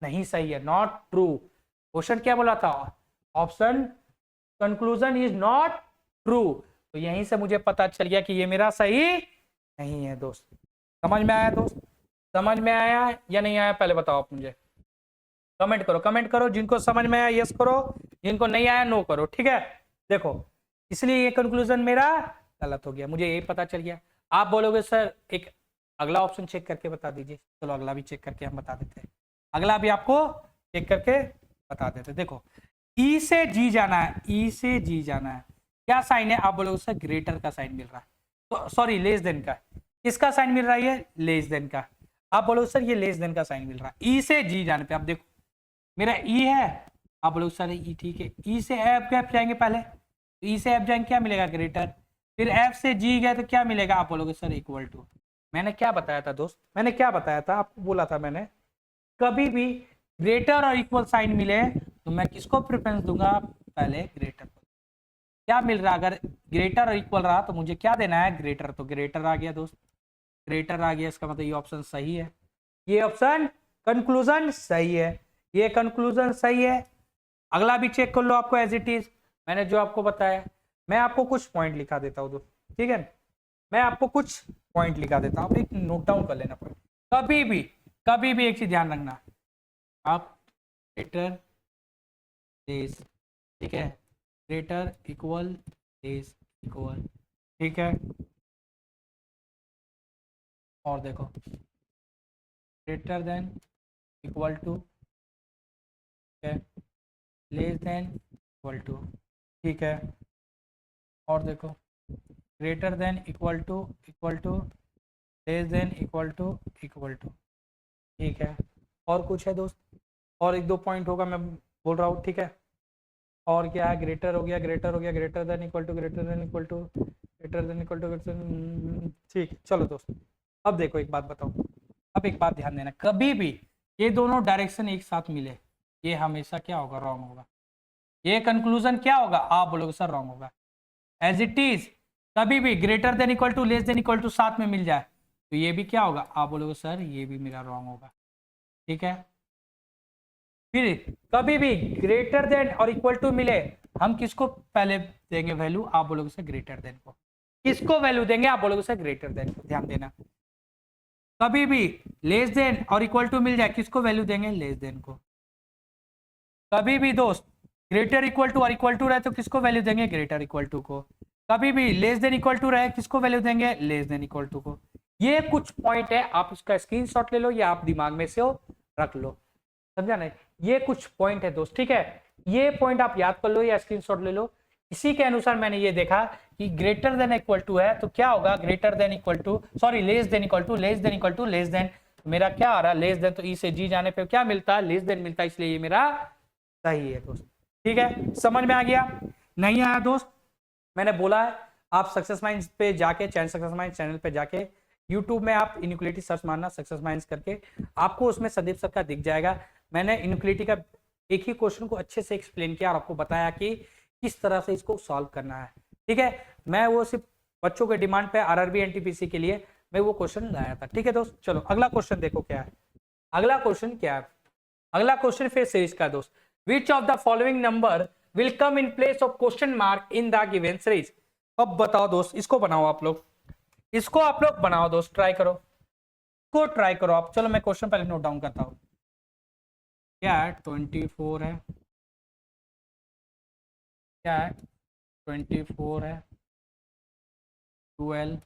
नहीं सही है, नॉट ट्रू। क्वेश्चन क्या बोला था? Option conclusion is not true. तो यहीं से मुझे पता चल गया कि ये मेरा सही नहीं है दोस्त। समझ में आया दोस्त? समझ में आया या नहीं आया? पहले बताओ आप मुझे, कमेंट करो, कमेंट करो, जिनको समझ में आया यस करो, जिनको नहीं आया नो करो। ठीक है, देखो इसलिए ये कंक्लूजन मेरा गलत हो गया, मुझे यही पता चल गया। आप बोलोगे सर एक अगला ऑप्शन चेक करके बता दीजिए, चलो अगला भी चेक करके हम बता देते हैं, अगला भी आपको चेक करके बता देते हैं। देखो ई से जी जाना है, ई से जी जाना है, क्या साइन है? आप बोलोगे सर ग्रेटर का साइन मिल रहा है, तो सॉरी लेस देन का। किसका साइन मिल रहा है? ये लेस देन का। आप बोलोगे सर ये लेस देन का साइन मिल रहा है। ई से जी जाने पे आप देखो मेरा ई है, आप बोलोगे सर ई ठीक है, ई से एफ गैप जाएंगे पहले, ई से एफ जाएंगे क्या मिलेगा? ग्रेटर। फिर एफ से जी गए तो क्या मिलेगा? आप बोलोगे सर इक्वल टू। मैंने क्या बताया था दोस्त? मैंने क्या बताया था आपको? बोला था मैंने कभी भी ग्रेटर और इक्वल साइन मिले तो मैं किसको प्रेफरेंस दूंगा? पहले ग्रेटर को। क्या मिल रहा? अगर ग्रेटर और इक्वल रहा तो मुझे क्या देना है? ग्रेटर। तो ग्रेटर आ गया दोस्त, ग्रेटर आ गया, इसका मतलब ये ऑप्शन सही है, ये ऑप्शन कंक्लूजन सही है, ये कंक्लूजन सही है। अगला भी चेक कर लो आपको एज इट इज, मैंने जो आपको बताया। मैं आपको कुछ पॉइंट लिखा देता हूँ दोस्त, ठीक है, मैं आपको कुछ पॉइंट लिखा देता हूँ, एक नोट डाउन कर लेना पॉइंट। कभी भी एक चीज ध्यान रखना, आप ग्रेटर लेस, ठीक है, ग्रेटर इक्वल लेस इक्वल, ठीक है, और देखो ग्रेटर देन इक्वल टू, ठीक है, लेस देन इक्वल टू, ठीक है, और देखो greater than equal to less than equal to, ठीक है। और कुछ है दोस्त? और एक दो पॉइंट होगा मैं बोल रहा हूँ, ठीक है। और क्या है? ग्रेटर हो गया, ग्रेटर देन इक्वल टू, ठीक। चलो दोस्त अब देखो एक बात बताओ, अब एक बात ध्यान देना, कभी भी ये दोनों डायरेक्शन एक साथ मिले ये हमेशा क्या होगा? रॉन्ग होगा। ये कंक्लूजन क्या होगा? आप बोलोगे सर रॉन्ग होगा। एज इट इज कभी भी greater than equal to less than equal to साथ में मिल जाए तो ये भी क्या होगा? आप बोलोगे सर ये भी मेरा रॉन्ग होगा, ठीक है। फिर कभी भी ग्रेटर देन और इक्वल टू मिले, हम किसको पहले देंगे वैल्यू? आप बोलोगे सर ग्रेटर देन को। किसको वैल्यू देंगे? आप बोलोगे सर ग्रेटर देन को। ध्यान देना, कभी भी लेस देन और इक्वल टू मिल जाए किसको वैल्यू देंगे? लेस देन को। कभी भी दोस्त ग्रेटर इक्वल टू और इक्वल टू रहे तो किसको वैल्यू देंगे? ग्रेटर इक्वल टू को। कभी भी लेस देन इक्वल टू रहे किसको वैल्यू देंगे? लेस देन इक्वल टू को। ये कुछ पॉइंट है, आप उसका स्क्रीनशॉट ले लो या आप दिमाग में से रख लो, समझा नहीं? ये कुछ पॉइंट है दोस्त, ठीक है, ये पॉइंट आप याद कर लो या स्क्रीनशॉट ले लो इसी के अनुसार मैंने ये देखा कि ग्रेटर देन इक्वल टू है तो क्या होगा, greater than equal to, sorry less than equal to, less than equal to, less than, मेरा क्या आ रहा है लेस देन, तो ई से जी जाने पे क्या मिलता है, लेस देन मिलता है, इसलिए ये मेरा सही है दोस्त। ठीक है, समझ में आ गया? नहीं आया दोस्त? मैंने बोला है आप सक्सेस माइंड्स पे जाके, सक्सेस माइंड्स चैनल पे जाके यूट्यूब में आप इनइक्वालिटी सर्च मारना सक्सेस माइंड्स करके, आपको उसमें संदीप सर का दिख जाएगा। मैंने इनइक्वालिटी का एक ही क्वेश्चन को अच्छे से एक्सप्लेन किया और आपको बताया कि किस तरह से इसको सॉल्व करना है। ठीक है, मैं वो सिर्फ बच्चों के डिमांड पे आरआरबी एनटीपीसी के लिए मैं वो क्वेश्चन लाया था। ठीक है दोस्त, चलो अगला क्वेश्चन देखो क्या है। अगला क्वेश्चन क्या है? अगला क्वेश्चन फिर सीरीज का दोस्त, which of the following number will come in place of question mark in the given series. अब बताओ दोस्त, इसको बनाओ आप लोग, इसको आप लोग बनाओ दोस्त, ट्राई करो, इसको ट्राई करो आप। चलो मैं क्वेश्चन पहले नोट डाउन करता हूं। क्या है 24 है, क्या है 24 है, 12,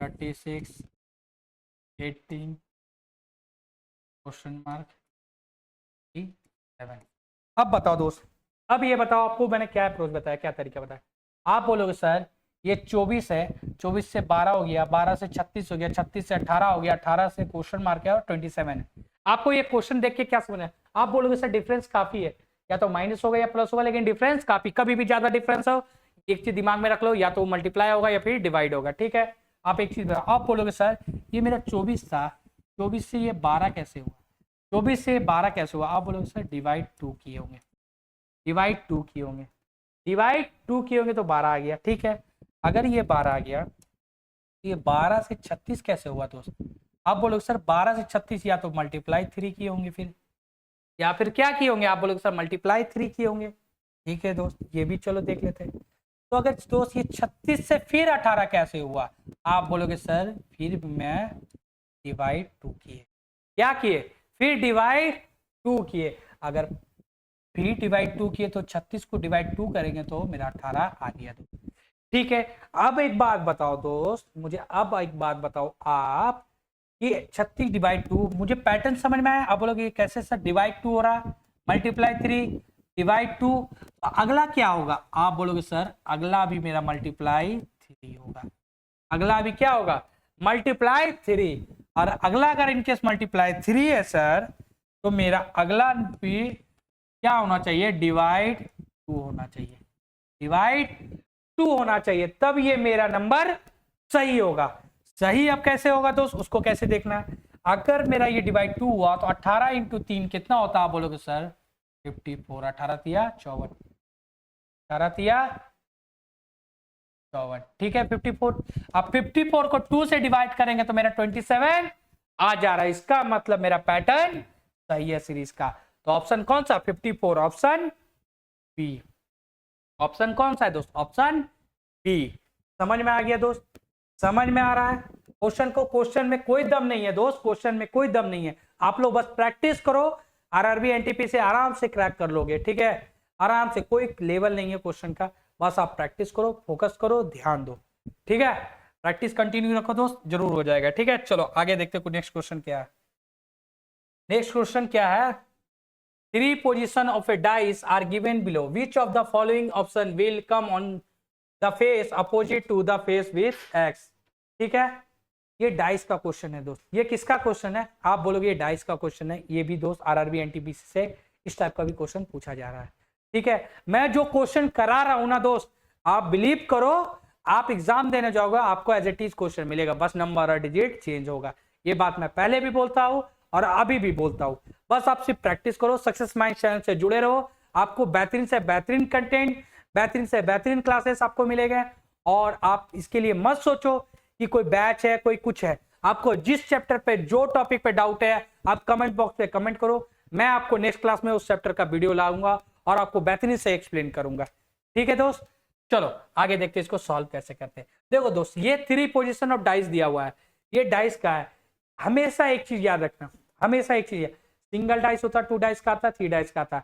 36, 18, क्वेश्चन मार्क 7। अब बताओ दोस्त, अब ये बताओ आपको मैंने क्या अप्रोच बताया, क्या तरीका बताया। आप बोलोगे सर ये 24 है, 24 से 12 हो गया, 12 से 36 हो गया, 36 से 18 हो गया, 18 से क्वेश्चन मार्क है और 27 है। आपको ये क्वेश्चन देख के क्या समझना है? आप बोलोगे सर डिफरेंस काफी है, या तो माइनस होगा या प्लस होगा, लेकिन डिफरेंस काफी, कभी भी ज्यादा डिफरेंस हो एक चीज दिमाग में रख लो, या तो मल्टीप्लाई होगा या फिर डिवाइड होगा। ठीक है, आप एक चीज आप बोलोगे सर ये मेरा 24 था, 24 से ये 12 कैसे हुआ, 24 से 12 कैसे हुआ? आप बोलोगे सर डिवाइड 2 किए होंगे, डिवाइड 2 किए होंगे, डिवाइड 2 किए होंगे तो 12 आ गया। ठीक है, अगर ये 12 आ गया तो ये 12 से 36 कैसे हुआ दोस्त? आप बोलोगे सर 12 से 36 या तो मल्टीप्लाई 3 किए होंगे फिर, या फिर क्या किए होंगे? आप बोलोगे सर मल्टीप्लाई 3 किए होंगे। ठीक है दोस्त, ये भी चलो देख लेते हैं। तो अगर दोस्त ये 36 से फिर 18 कैसे हुआ? आप बोलोगे सर फिर मैं डिवाइड 2 किए, क्या किए? फिर डिवाइड 2 किए। अगर फिर डिवाइड 2 किए तो 36 को डिवाइड 2 करेंगे तो मेरा 18 आ गया। ठीक है, अब एक बात बताओ दोस्त मुझे, अब एक बात बताओ आप, ये 36 डिवाइड 2, मुझे पैटर्न समझ में आया? आप बोलोगे कैसे सर, डिवाइड 2 हो रहा, मल्टीप्लाई 3, डिवाइड 2, अगला क्या होगा? आप बोलोगे सर अगला भी मेरा मल्टीप्लाई 3 होगा, अगला भी क्या होगा? मल्टीप्लाई 3। और अगला अगर इनकेस मल्टीप्लाई 3 है सर, तो मेरा अगला भी क्या होना चाहिए? डिवाइड 2 होना चाहिए, डिवाइड 2 होना चाहिए, तब ये मेरा नंबर सही होगा। सही अब कैसे होगा दोस्त, उसको कैसे देखना है? अगर मेरा ये डिवाइड 2 हुआ तो 18 इंटू 3 कितना होता? आप बोलोगे सर 54, 18 तिया 54, 18 तिया 54। ठीक है 54, अब 54 को 2 से डिवाइड करेंगे तो मेरा 27 आ जा रहा है, इसका मतलब मेरा पैटर्न सही है सीरीज का। तो ऑप्शन कौन सा? 54, ऑप्शन बी। ऑप्शन कौन सा है दोस्त? Option B. समझ में आ गया दोस्त? समझ में आ रहा है? क्वेश्चन में कोई दम नहीं है दोस्त, क्वेश्चन में कोई दम नहीं है, आप लोग बस प्रैक्टिस करो, आरआरबी एनटीपी से आराम से क्रैक कर लोगे। ठीक है, आराम से, कोई लेवल नहीं है क्वेश्चन का, बस आप प्रैक्टिस करो, फोकस करो, ध्यान दो। ठीक है, प्रैक्टिस कंटिन्यू रखो दोस्त, जरूर हो जाएगा। ठीक है, चलो आगे देखते हैं नेक्स्ट क्वेश्चन क्या है। नेक्स्ट क्वेश्चन क्या है? 3 position of a dice are given below. Which of the following option will come on the face opposite to the face with x? ठीक है, ये डाइस का क्वेश्चन है दोस्त। ये किसका क्वेश्चन है? आप बोलोगे ये डाइस का क्वेश्चन है। ये भी दोस्त आरआरबी एनटीपीसी से इस टाइप का भी क्वेश्चन पूछा जा रहा है। ठीक है, मैं जो क्वेश्चन करा रहा हूं ना दोस्त, आप बिलीव करो, आप एग्जाम देने जाओगे आपको एज इट इज क्वेश्चन मिलेगा, बस नंबर और डिजिट चेंज होगा। ये बात मैं पहले भी बोलता हूं और अभी भी बोलता हूं, बस आप सिर्फ प्रैक्टिस करो, सक्सेस माइंड चैनल से जुड़े रहो, आपको बेहतरीन से बेहतरीन कंटेंट, बेहतरीन से बेहतरीन क्लासेस आपको मिलेंगे। और आप इसके लिए मत सोचो कि कोई बैच है, कोई कुछ है। आपको जिस चैप्टर पे, जो टॉपिक पे डाउट है, आप कमेंट बॉक्स पे कमेंट करो, मैं आपको नेक्स्ट क्लास में उस चैप्टर का वीडियो लाऊंगा और आपको बेहतरीन से एक्सप्लेन करूंगा। ठीक है दोस्त, चलो आगे देखते हैं इसको सॉल्व कैसे करते हैं। देखो दोस्त, ये 3 पोजीशन ऑफ डाइस दिया हुआ है, ये डाइस का है। हमेशा एक चीज याद रखना, हमेशा एक चीज है, सिंगल डाइस होता, 2 डाइस का आता, 3 डाइस का आता।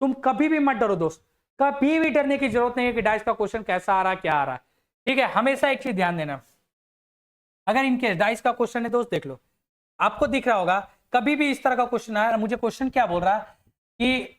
तुम कभी भी मत डरो दोस्त, कभी भी डरने की जरूरत नहीं है कि डाइस का क्वेश्चन कैसा आ रहा है, क्या आ रहा है। ठीक है, हमेशा एक चीज ध्यान देना, अगर इनके डाइस का क्वेश्चन है दोस्त, देख लो, आपको दिख रहा होगा, कभी भी इस तरह का क्वेश्चन आया, मुझे क्वेश्चन क्या बोल रहा है कि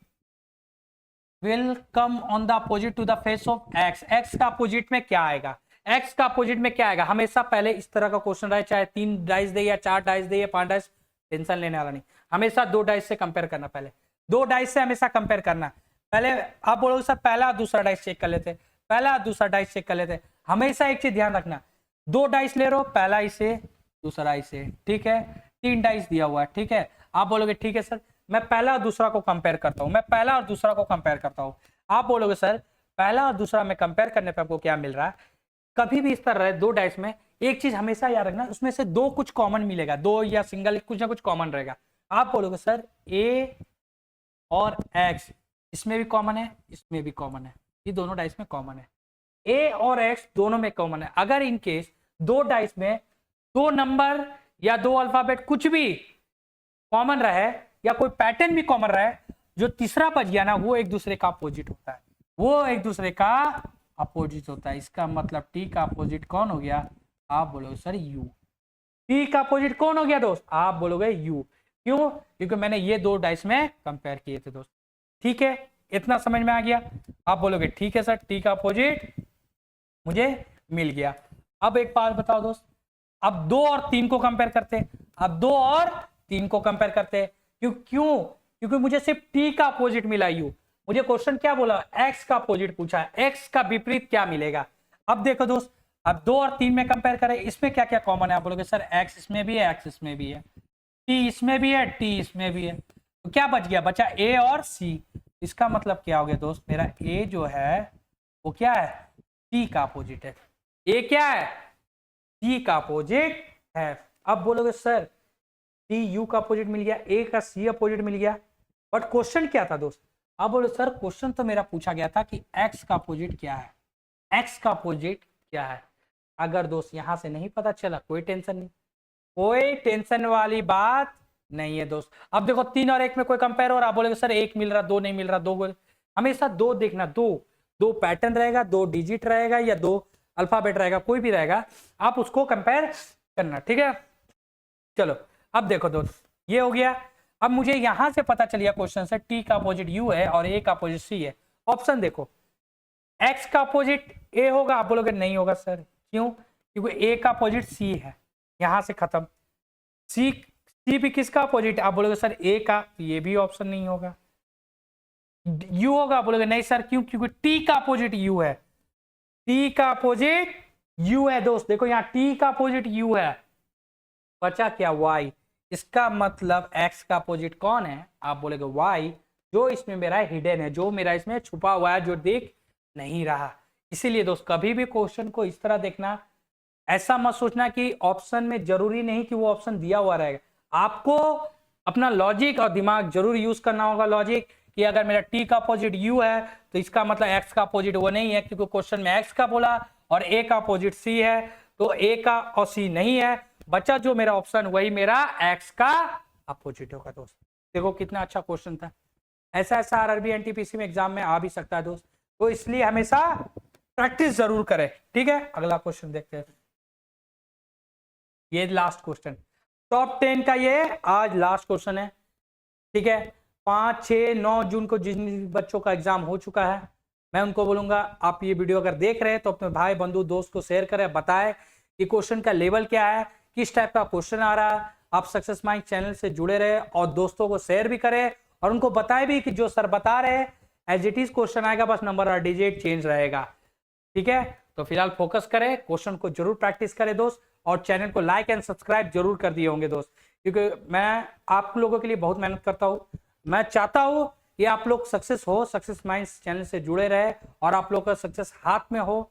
will come on the opposite to the face of X. X का अपोजिट में क्या आएगा, एक्स का अपोजिट में क्या आएगा। हमेशा पहले इस तरह का क्वेश्चन रहे, चाहे 3 डाइस दे या 4 डाइस दे या 5 डाइस, टेंशन लेने वाला नहीं। हमेशा 2 डाइस से कंपेयर करना, पहले 2 डाइस से हमेशा कंपेयर करना। पहले आप बोलोगे सर पहला और दूसरा डाइस चेक कर लेते, पहला और दूसरा डाइस चेक कर लेते। हमेशा एक चीज ध्यान रखना, 2 डाइस ले रहे हो, पहला इसे दूसरा इसे, ठीक है। 3 डाइस दिया हुआ है, ठीक है। आप बोलोगे ठीक है सर मैं पहला और दूसरा को कंपेयर करता हूं, मैं पहला और दूसरा को कंपेयर करता हूं। आप बोलोगे सर पहला और दूसरा में कंपेयर करने पे आपको क्या मिल रहा है। कभी भी इस तरह 2 डाइस में एक चीज हमेशा याद रखना, उसमें से 2 कुछ कॉमन मिलेगा, 2 या सिंगल कुछ ना कुछ कॉमन रहेगा। आप बोलोगे सर ए और एक्स इसमें भी कॉमन है, इसमें भी कॉमन है, ये दोनों डाइस में कॉमन है, ए और एक्स दोनों में कॉमन है। अगर इन केस 2 डाइस में 2 नंबर या 2 अल्फाबेट कुछ भी कॉमन रहे या कोई पैटर्न भी कॉमन रहे, जो तीसरा बच गया ना वो एक दूसरे का अपोजिट होता है, वो एक दूसरे का अपोजिट होता है। इसका मतलब टी का अपोजिट कौन हो गया, आप बोलोगे सर यू। टी का अपोजिट कौन हो गया दोस्त, आप बोलोगे यू। क्यों, क्योंकि मैंने ये 2 डाइस में कंपेयर किए थे दोस्त। ठीक है, इतना समझ में आ गया। आप बोलोगे ठीक है सर टी का अपोजिट मुझे मिल गया। अब एक बात बताओ दोस्त, अब 2 और 3 को कंपेयर करते, अब 2 और 3 को कंपेयर करते। क्यों, क्योंकि मुझे सिर्फ टी का अपोजिट मिला यू। मुझे क्वेश्चन क्या बोला, एक्स का अपोजिट पूछा है, एक्स का विपरीत क्या मिलेगा। अब देखो दोस्त, अब 2 और 3 में कंपेयर करें, इसमें क्या क्या कॉमन है। आप बोलोगे सर एक्स इसमें भी है, एक्स इसमें भी है, टी इसमें भी है, टी इसमें भी है, तो क्या बच गया, बचा ए और सी। इसका मतलब क्या हो गया दोस्त, मेरा ए जो है वो क्या है, टी का अपोजिट है। ए क्या है, टी का अपोजिट है। अब बोलोगे सर टी यू का अपोजिट मिल गया, ए का सी अपोजिट मिल गया, बट क्वेश्चन क्या था दोस्त। अब बोलो सर क्वेश्चन तो मेरा पूछा गया था कि एक्स का अपोजिट क्या है, एक्स का अपोजिट क्या है। अगर दोस्त यहां से नहीं पता चला कोई टेंशन नहीं, कोई टेंशन वाली बात नहीं है दोस्त। अब देखो 3 और 1 में कोई कंपेयर हो रहा, बोलेगे सर 1 मिल रहा 2 नहीं मिल रहा, 2 हमेशा 2 देखना, 2 पैटर्न रहेगा, 2 डिजिट रहेगा या 2 अल्फाबेट रहेगा, कोई भी रहेगा, आप उसको कंपेयर करना, ठीक है। चलो अब देखो दोस्त ये हो गया। अब मुझे यहां से पता चल गया क्वेश्चन से टी का अपोजिट यू है और ए का अपोजिट सी है। ऑप्शन देखो, एक्स का अपोजिट ए होगा, आप बोलोगे नहीं होगा सर, क्यों, क्योंकि ए का अपोजिट सी है, यहां से खत्म। सी भी किसका अपोजिट, आप बोलोगे सर ए का, ये भी ऑप्शन नहीं होगा। यू होगा, आप बोलोगे नहीं सर, क्यों, क्योंकि टी का अपोजिट यू है, टी का अपोजिट यू है दोस्त। देखो यहाँ टी का अपोजिट यू है, बचा क्या वाई। इसका मतलब एक्स का अपोजिट कौन है, आप बोलेगे वाई, जो इसमें मेरा हिडन है, जो मेरा इसमें छुपा हुआ है, जो दिख नहीं रहा। इसीलिए दोस्त कभी भी क्वेश्चन को इस तरह देखना, ऐसा मत सोचना कि ऑप्शन में जरूरी नहीं कि वो ऑप्शन दिया हुआ रहेगा। आपको अपना लॉजिक और दिमाग जरूर यूज करना होगा। लॉजिक कि अगर मेरा टी का अपोजिट यू है तो इसका मतलब एक्स का अपोजिट वो नहीं है, क्योंकि क्वेश्चन में एक्स का बोला और ए का अपोजिट सी है, तो ए का और सी नहीं है, बचा जो मेरा ऑप्शन वही मेरा एक्स का अपोजिट होगा दोस्त। देखो कितना अच्छा क्वेश्चन था। ऐसा ऐसा आरआरबी एनटीपीसी में एग्जाम में आ भी सकता है दोस्त, तो इसलिए हमेशा प्रैक्टिस जरूर करें, ठीक है। अगला क्वेश्चन देखते हैं, ये लास्ट क्वेश्चन टॉप 10 का, ये आज लास्ट क्वेश्चन है, ठीक है। 5, 6, 9 जून को जिन बच्चों का एग्जाम हो चुका है, मैं उनको बोलूंगा आप ये वीडियो अगर देख रहे हैं तो अपने भाई बंधु दोस्त को शेयर करें, बताएं कि क्वेश्चन का लेवल क्या है, किस टाइप का क्वेश्चन आ रहा है। आप सक्सेस माइंड चैनल से जुड़े रहे और दोस्तों को शेयर भी करें और उनको बताएं भी कि जो सर बता रहे हैं एज इट इज क्वेश्चन आएगा, बस नंबर और डिजिट चेंज रहेगा, ठीक है। तो फिलहाल फोकस करें, क्वेश्चन को जरूर प्रैक्टिस करें दोस्त, और चैनल को लाइक एंड सब्सक्राइब जरूर कर दिए होंगे दोस्त, क्योंकि मैं आप लोगों के लिए बहुत मेहनत करता हूँ। मैं चाहता हूँ कि आप लोग सक्सेस हो, सक्सेस माइंड्स चैनल से जुड़े रहे और आप लोग का सक्सेस हाथ में हो।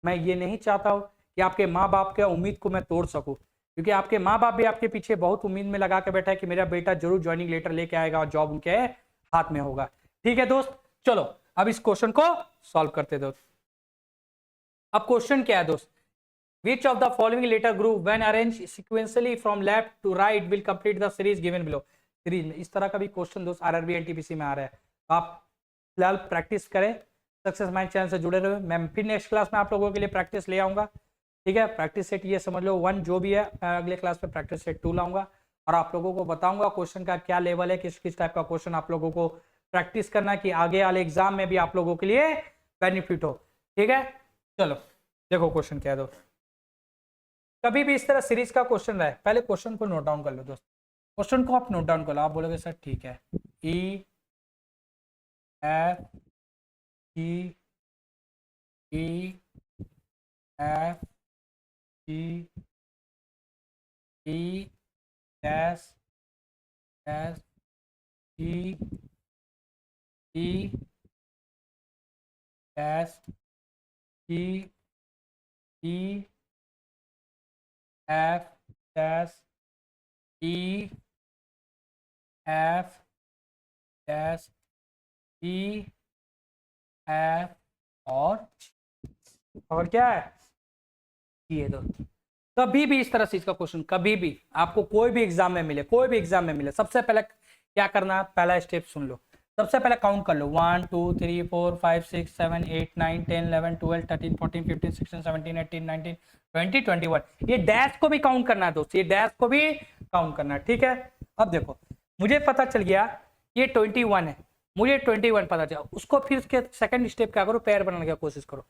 मैं ये नहीं चाहता हूँ कि आपके माँ बाप के उम्मीद को मैं तोड़ सकूँ, क्योंकि आपके माँ बाप भी आपके पीछे बहुत उम्मीद में लगा के बैठा है कि मेरा बेटा जरूर ज्वाइनिंग लेटर लेके आएगा और जॉब उनके हाथ में होगा, ठीक है दोस्त। चलो अब इस क्वेश्चन को सॉल्व करते दोस्त। अब क्वेश्चन क्या है दोस्त, which of the following letter group when arranged sequentially from left to right will complete the series given below। Series में इस तरह का भी क्वेश्चन दोस्त आरआरबी एनटीपीसी में आ रहा है, तो आप फिलहाल प्रैक्टिस करें, सक्सेस माइंड चैनल से जुड़े रहे। मैं फिर नेक्स्ट क्लास में आप लोगों के लिए प्रैक्टिस ले आऊंगा, ठीक है। प्रैक्टिस सेट ये समझ लो 1 जो भी है, मैं अगले क्लास में प्रैक्टिस सेट 2 लाऊंगा और आप लोगों को बताऊंगा क्वेश्चन का क्या लेवल है, किस किस टाइप का क्वेश्चन आप लोगों को प्रैक्टिस करना कि आगे वाले एग्जाम में भी आप लोगों के लिए बेनिफिट हो। ठीक है, चलो देखो क्वेश्चन क्या है दोस्त। कभी भी इस तरह सीरीज का क्वेश्चन रहे, पहले क्वेश्चन को नोट डाउन कर लो दोस्त। क्वेश्चन को आप नोट डाउन कर लो। आप बोलोगे सर ठीक है, E F G E F G E S S G E S G E F S E F S E F और क्या है ये दो। कभी भी इस तरह से इसका क्वेश्चन कभी भी आपको कोई भी एग्जाम में मिले, कोई भी एग्जाम में मिले, सबसे पहले क्या करना है, पहला स्टेप सुन लो। सबसे पहले काउंट कर लो 1 2 3 4 5 6 7 8 9 10 11 12 13 14 15 16 17 18 19 20 21। ये डैश को भी काउंट करना है दोस्त, ये डैश को भी काउंट करना है। ठीक है, अब देखो मुझे पता चल गया ये 21 है, मुझे 21 पता चला, उसको फिर उसके सेकंड स्टेप क्या करो, पेयर बनाने की कोशिश करो।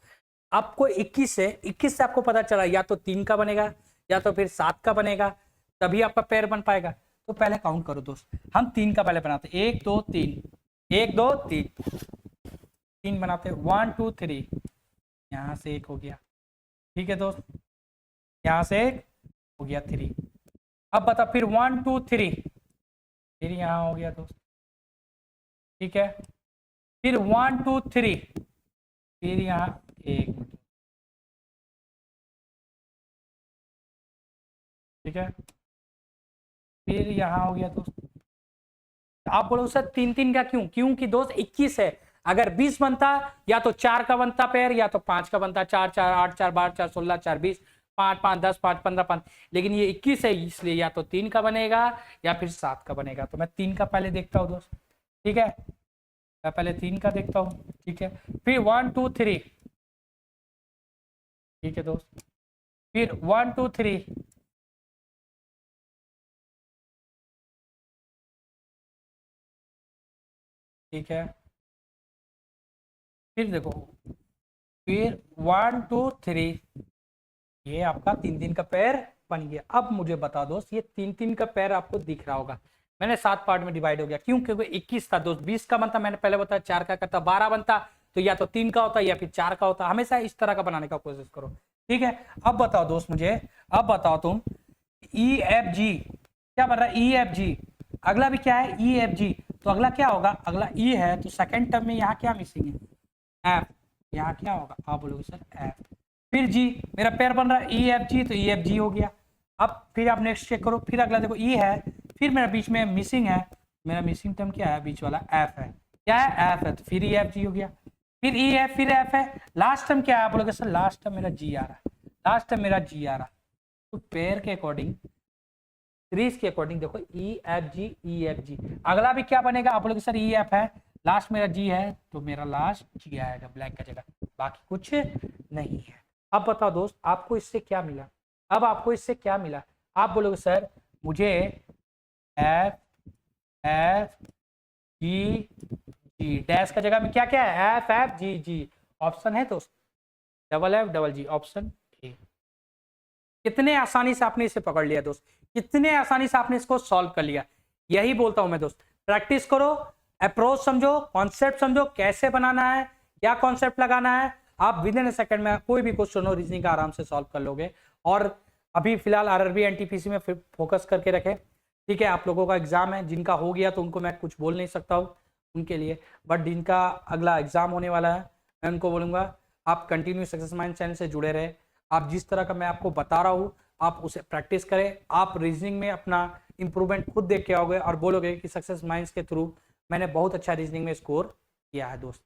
आपको 21 से आपको पता चला या तो 3 का बनेगा या तो फिर 7 का बनेगा, तभी आपका पेयर बन पाएगा। तो पहले काउंट करो दोस्त, हम 3 का पहले बनाते, 1 2 3 1 2 3 बनाते, 1 2 3, यहां से 1 हो गया। ठीक है दोस्त, यहां से 1 हो गया 3। अब बता फिर 1 2 3, फिर यहां हो गया दोस्त। ठीक है, फिर 1 2 3, फिर यहां 1 मिनट। ठीक है, फिर यहां हो गया दोस्त। आप बोलो सर 3 3 का क्यों? क्योंकि दोस्त 21 है, अगर 20 बनता या तो 4 का बनता पेयर या तो 5 का बनता, 4 4 8 4 12 4 16 4 20 5 5 10 5 15 5, लेकिन ये 21 है इसलिए या तो 3 का बनेगा या फिर 7 का बनेगा। तो मैं 3 का पहले देखता हूँ दोस्त। ठीक है, मैं पहले 3 का देखता हूँ। ठीक है, फिर 1 2 3। ठीक है दोस्त, फिर 1 2 3, ठीक है, फिर देखो, फिर 1 2 3, ये आपका 3 3 का पैर बन गया। अब मुझे बता दोस्त, ये 3 3 का पैर आपको दिख रहा होगा, मैंने 7 पार्ट में डिवाइड हो गया, क्यों? क्योंकि 21 था दोस्त, 20 का बनता, मैंने पहले बताया 4 का करता, 12 बनता तो या तो 3 का होता या फिर 4 का होता। हमेशा इस तरह का बनाने का कोशिश करो। ठीक है, अब बताओ दोस्त मुझे, अब बताओ तुम, ई एफ जी क्या बन रहा है? ई एफ जी, अगला भी क्या है? E F G. तो अगला क्या होगा? अगला ई है तो सेकंड टर्म में यहाँ क्या मिसिंग है? एफ। यहाँ क्या होगा? आप बोलोगे सर एफ। फिर जी, मेरा पेयर बन रहा है ई एफ जी, तो ई एफ जी हो गया। अब फिर आप नेक्स्ट चेक करो, फिर अगला देखो ई है, फिर मेरा बीच में मिसिंग है, मेरा मिसिंग टर्म क्या है? बीच वाला एफ है। क्या है? एफ है, तो फिर ई एफ जी हो गया। फिर ई है, फिर एफ है, लास्ट टर्म क्या है? आप बोलोगे सर लास्ट टर्म मेरा जी आ रहा है, लास्ट टर्म मेरा जी आ रहा। तो पेयर के अकॉर्डिंग, सीरीज के अकॉर्डिंग देखो ई एफ जी, अगला भी क्या बनेगा? आप बोलोगे सर ई एफ है, लास्ट मेरा जी है, तो मेरा लास्ट जी आएगा ब्लैक का जगह, बाकी कुछ नहीं है। अब बताओ दोस्त, आपको इससे क्या मिला? अब आपको इससे क्या मिला? आप बोलोगे सर मुझे एफ एफ जी जी, डैश का जगह में क्या क्या है? एफ एफ जी जी। ऑप्शन है दोस्त, double F double ji, option A. कितने आसानी से आपने इसे पकड़ लिया दोस्त, कितने आसानी से आपने इसको सॉल्व कर लिया। यही बोलता हूं मैं दोस्त, प्रैक्टिस करो, अप्रोच समझो, कॉन्सेप्ट समझो, कैसे बनाना है, क्या कॉन्सेप्ट लगाना है। आप विद इन ए सेकंड में कोई भी क्वेश्चन हो रीजनिंग का आराम से सॉल्व कर लोगे। और अभी फिलहाल आरआरबी एनटीपीसी में फोकस करके रखें। ठीक है, आप लोगों का एग्जाम है, जिनका हो गया तो उनको मैं कुछ बोल नहीं सकता हूँ उनके लिए, बट जिनका अगला एग्जाम होने वाला है मैं उनको बोलूँगा आप कंटिन्यू सक्सेस माइंड चैनल से जुड़े रहे। आप जिस तरह का मैं आपको बता रहा हूँ आप उसे प्रैक्टिस करें। आप रीजनिंग में अपना इंप्रूवमेंट खुद देख के आओगे और बोलोगे कि सक्सेस माइंड्स के थ्रू मैंने बहुत अच्छा रीजनिंग में स्कोर किया है दोस्त।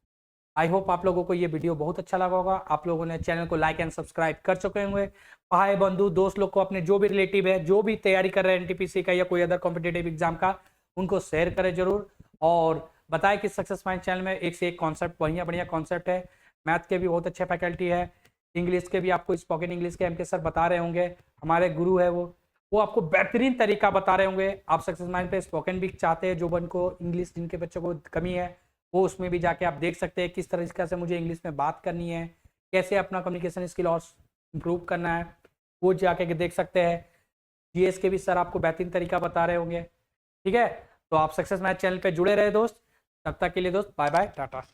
आई होप आप लोगों को ये वीडियो बहुत अच्छा लगा होगा। आप लोगों ने चैनल को लाइक एंड सब्सक्राइब कर चुके होंगे। भाई बंधु दोस्त लोग को, अपने जो भी रिलेटिव है, जो भी तैयारी कर रहे हैं एनटीपीसी का या कोई अदर कॉम्पिटेटिव एग्जाम का, उनको शेयर करें जरूर। और बताएं कि सक्सेस माइंड चैनल में एक से एक कॉन्सेप्ट, बढ़िया बढ़िया कॉन्सेप्ट है। मैथ के भी बहुत अच्छे फैकल्टी है, इंग्लिश के भी आपको स्पोकन इंग्लिश के एमके सर बता रहे होंगे, हमारे गुरु है वो आपको बेहतरीन तरीका बता रहे होंगे। आप सक्सेस माइंड पे स्पोकन भी चाहते हैं, जो बन को इंग्लिश जिनके बच्चों को कमी है वो उसमें भी जाके आप देख सकते हैं किस तरीके से मुझे इंग्लिश में बात करनी है, कैसे अपना कम्युनिकेशन स्किल और इम्प्रूव करना है, वो जाके देख सकते हैं। जीएस के भी सर आपको बेहतरीन तरीका बता रहे होंगे। ठीक है, तो आप सक्सेस मैथ चैनल पे जुड़े रहे दोस्त। तब तक के लिए दोस्त बाय बाय टाटा।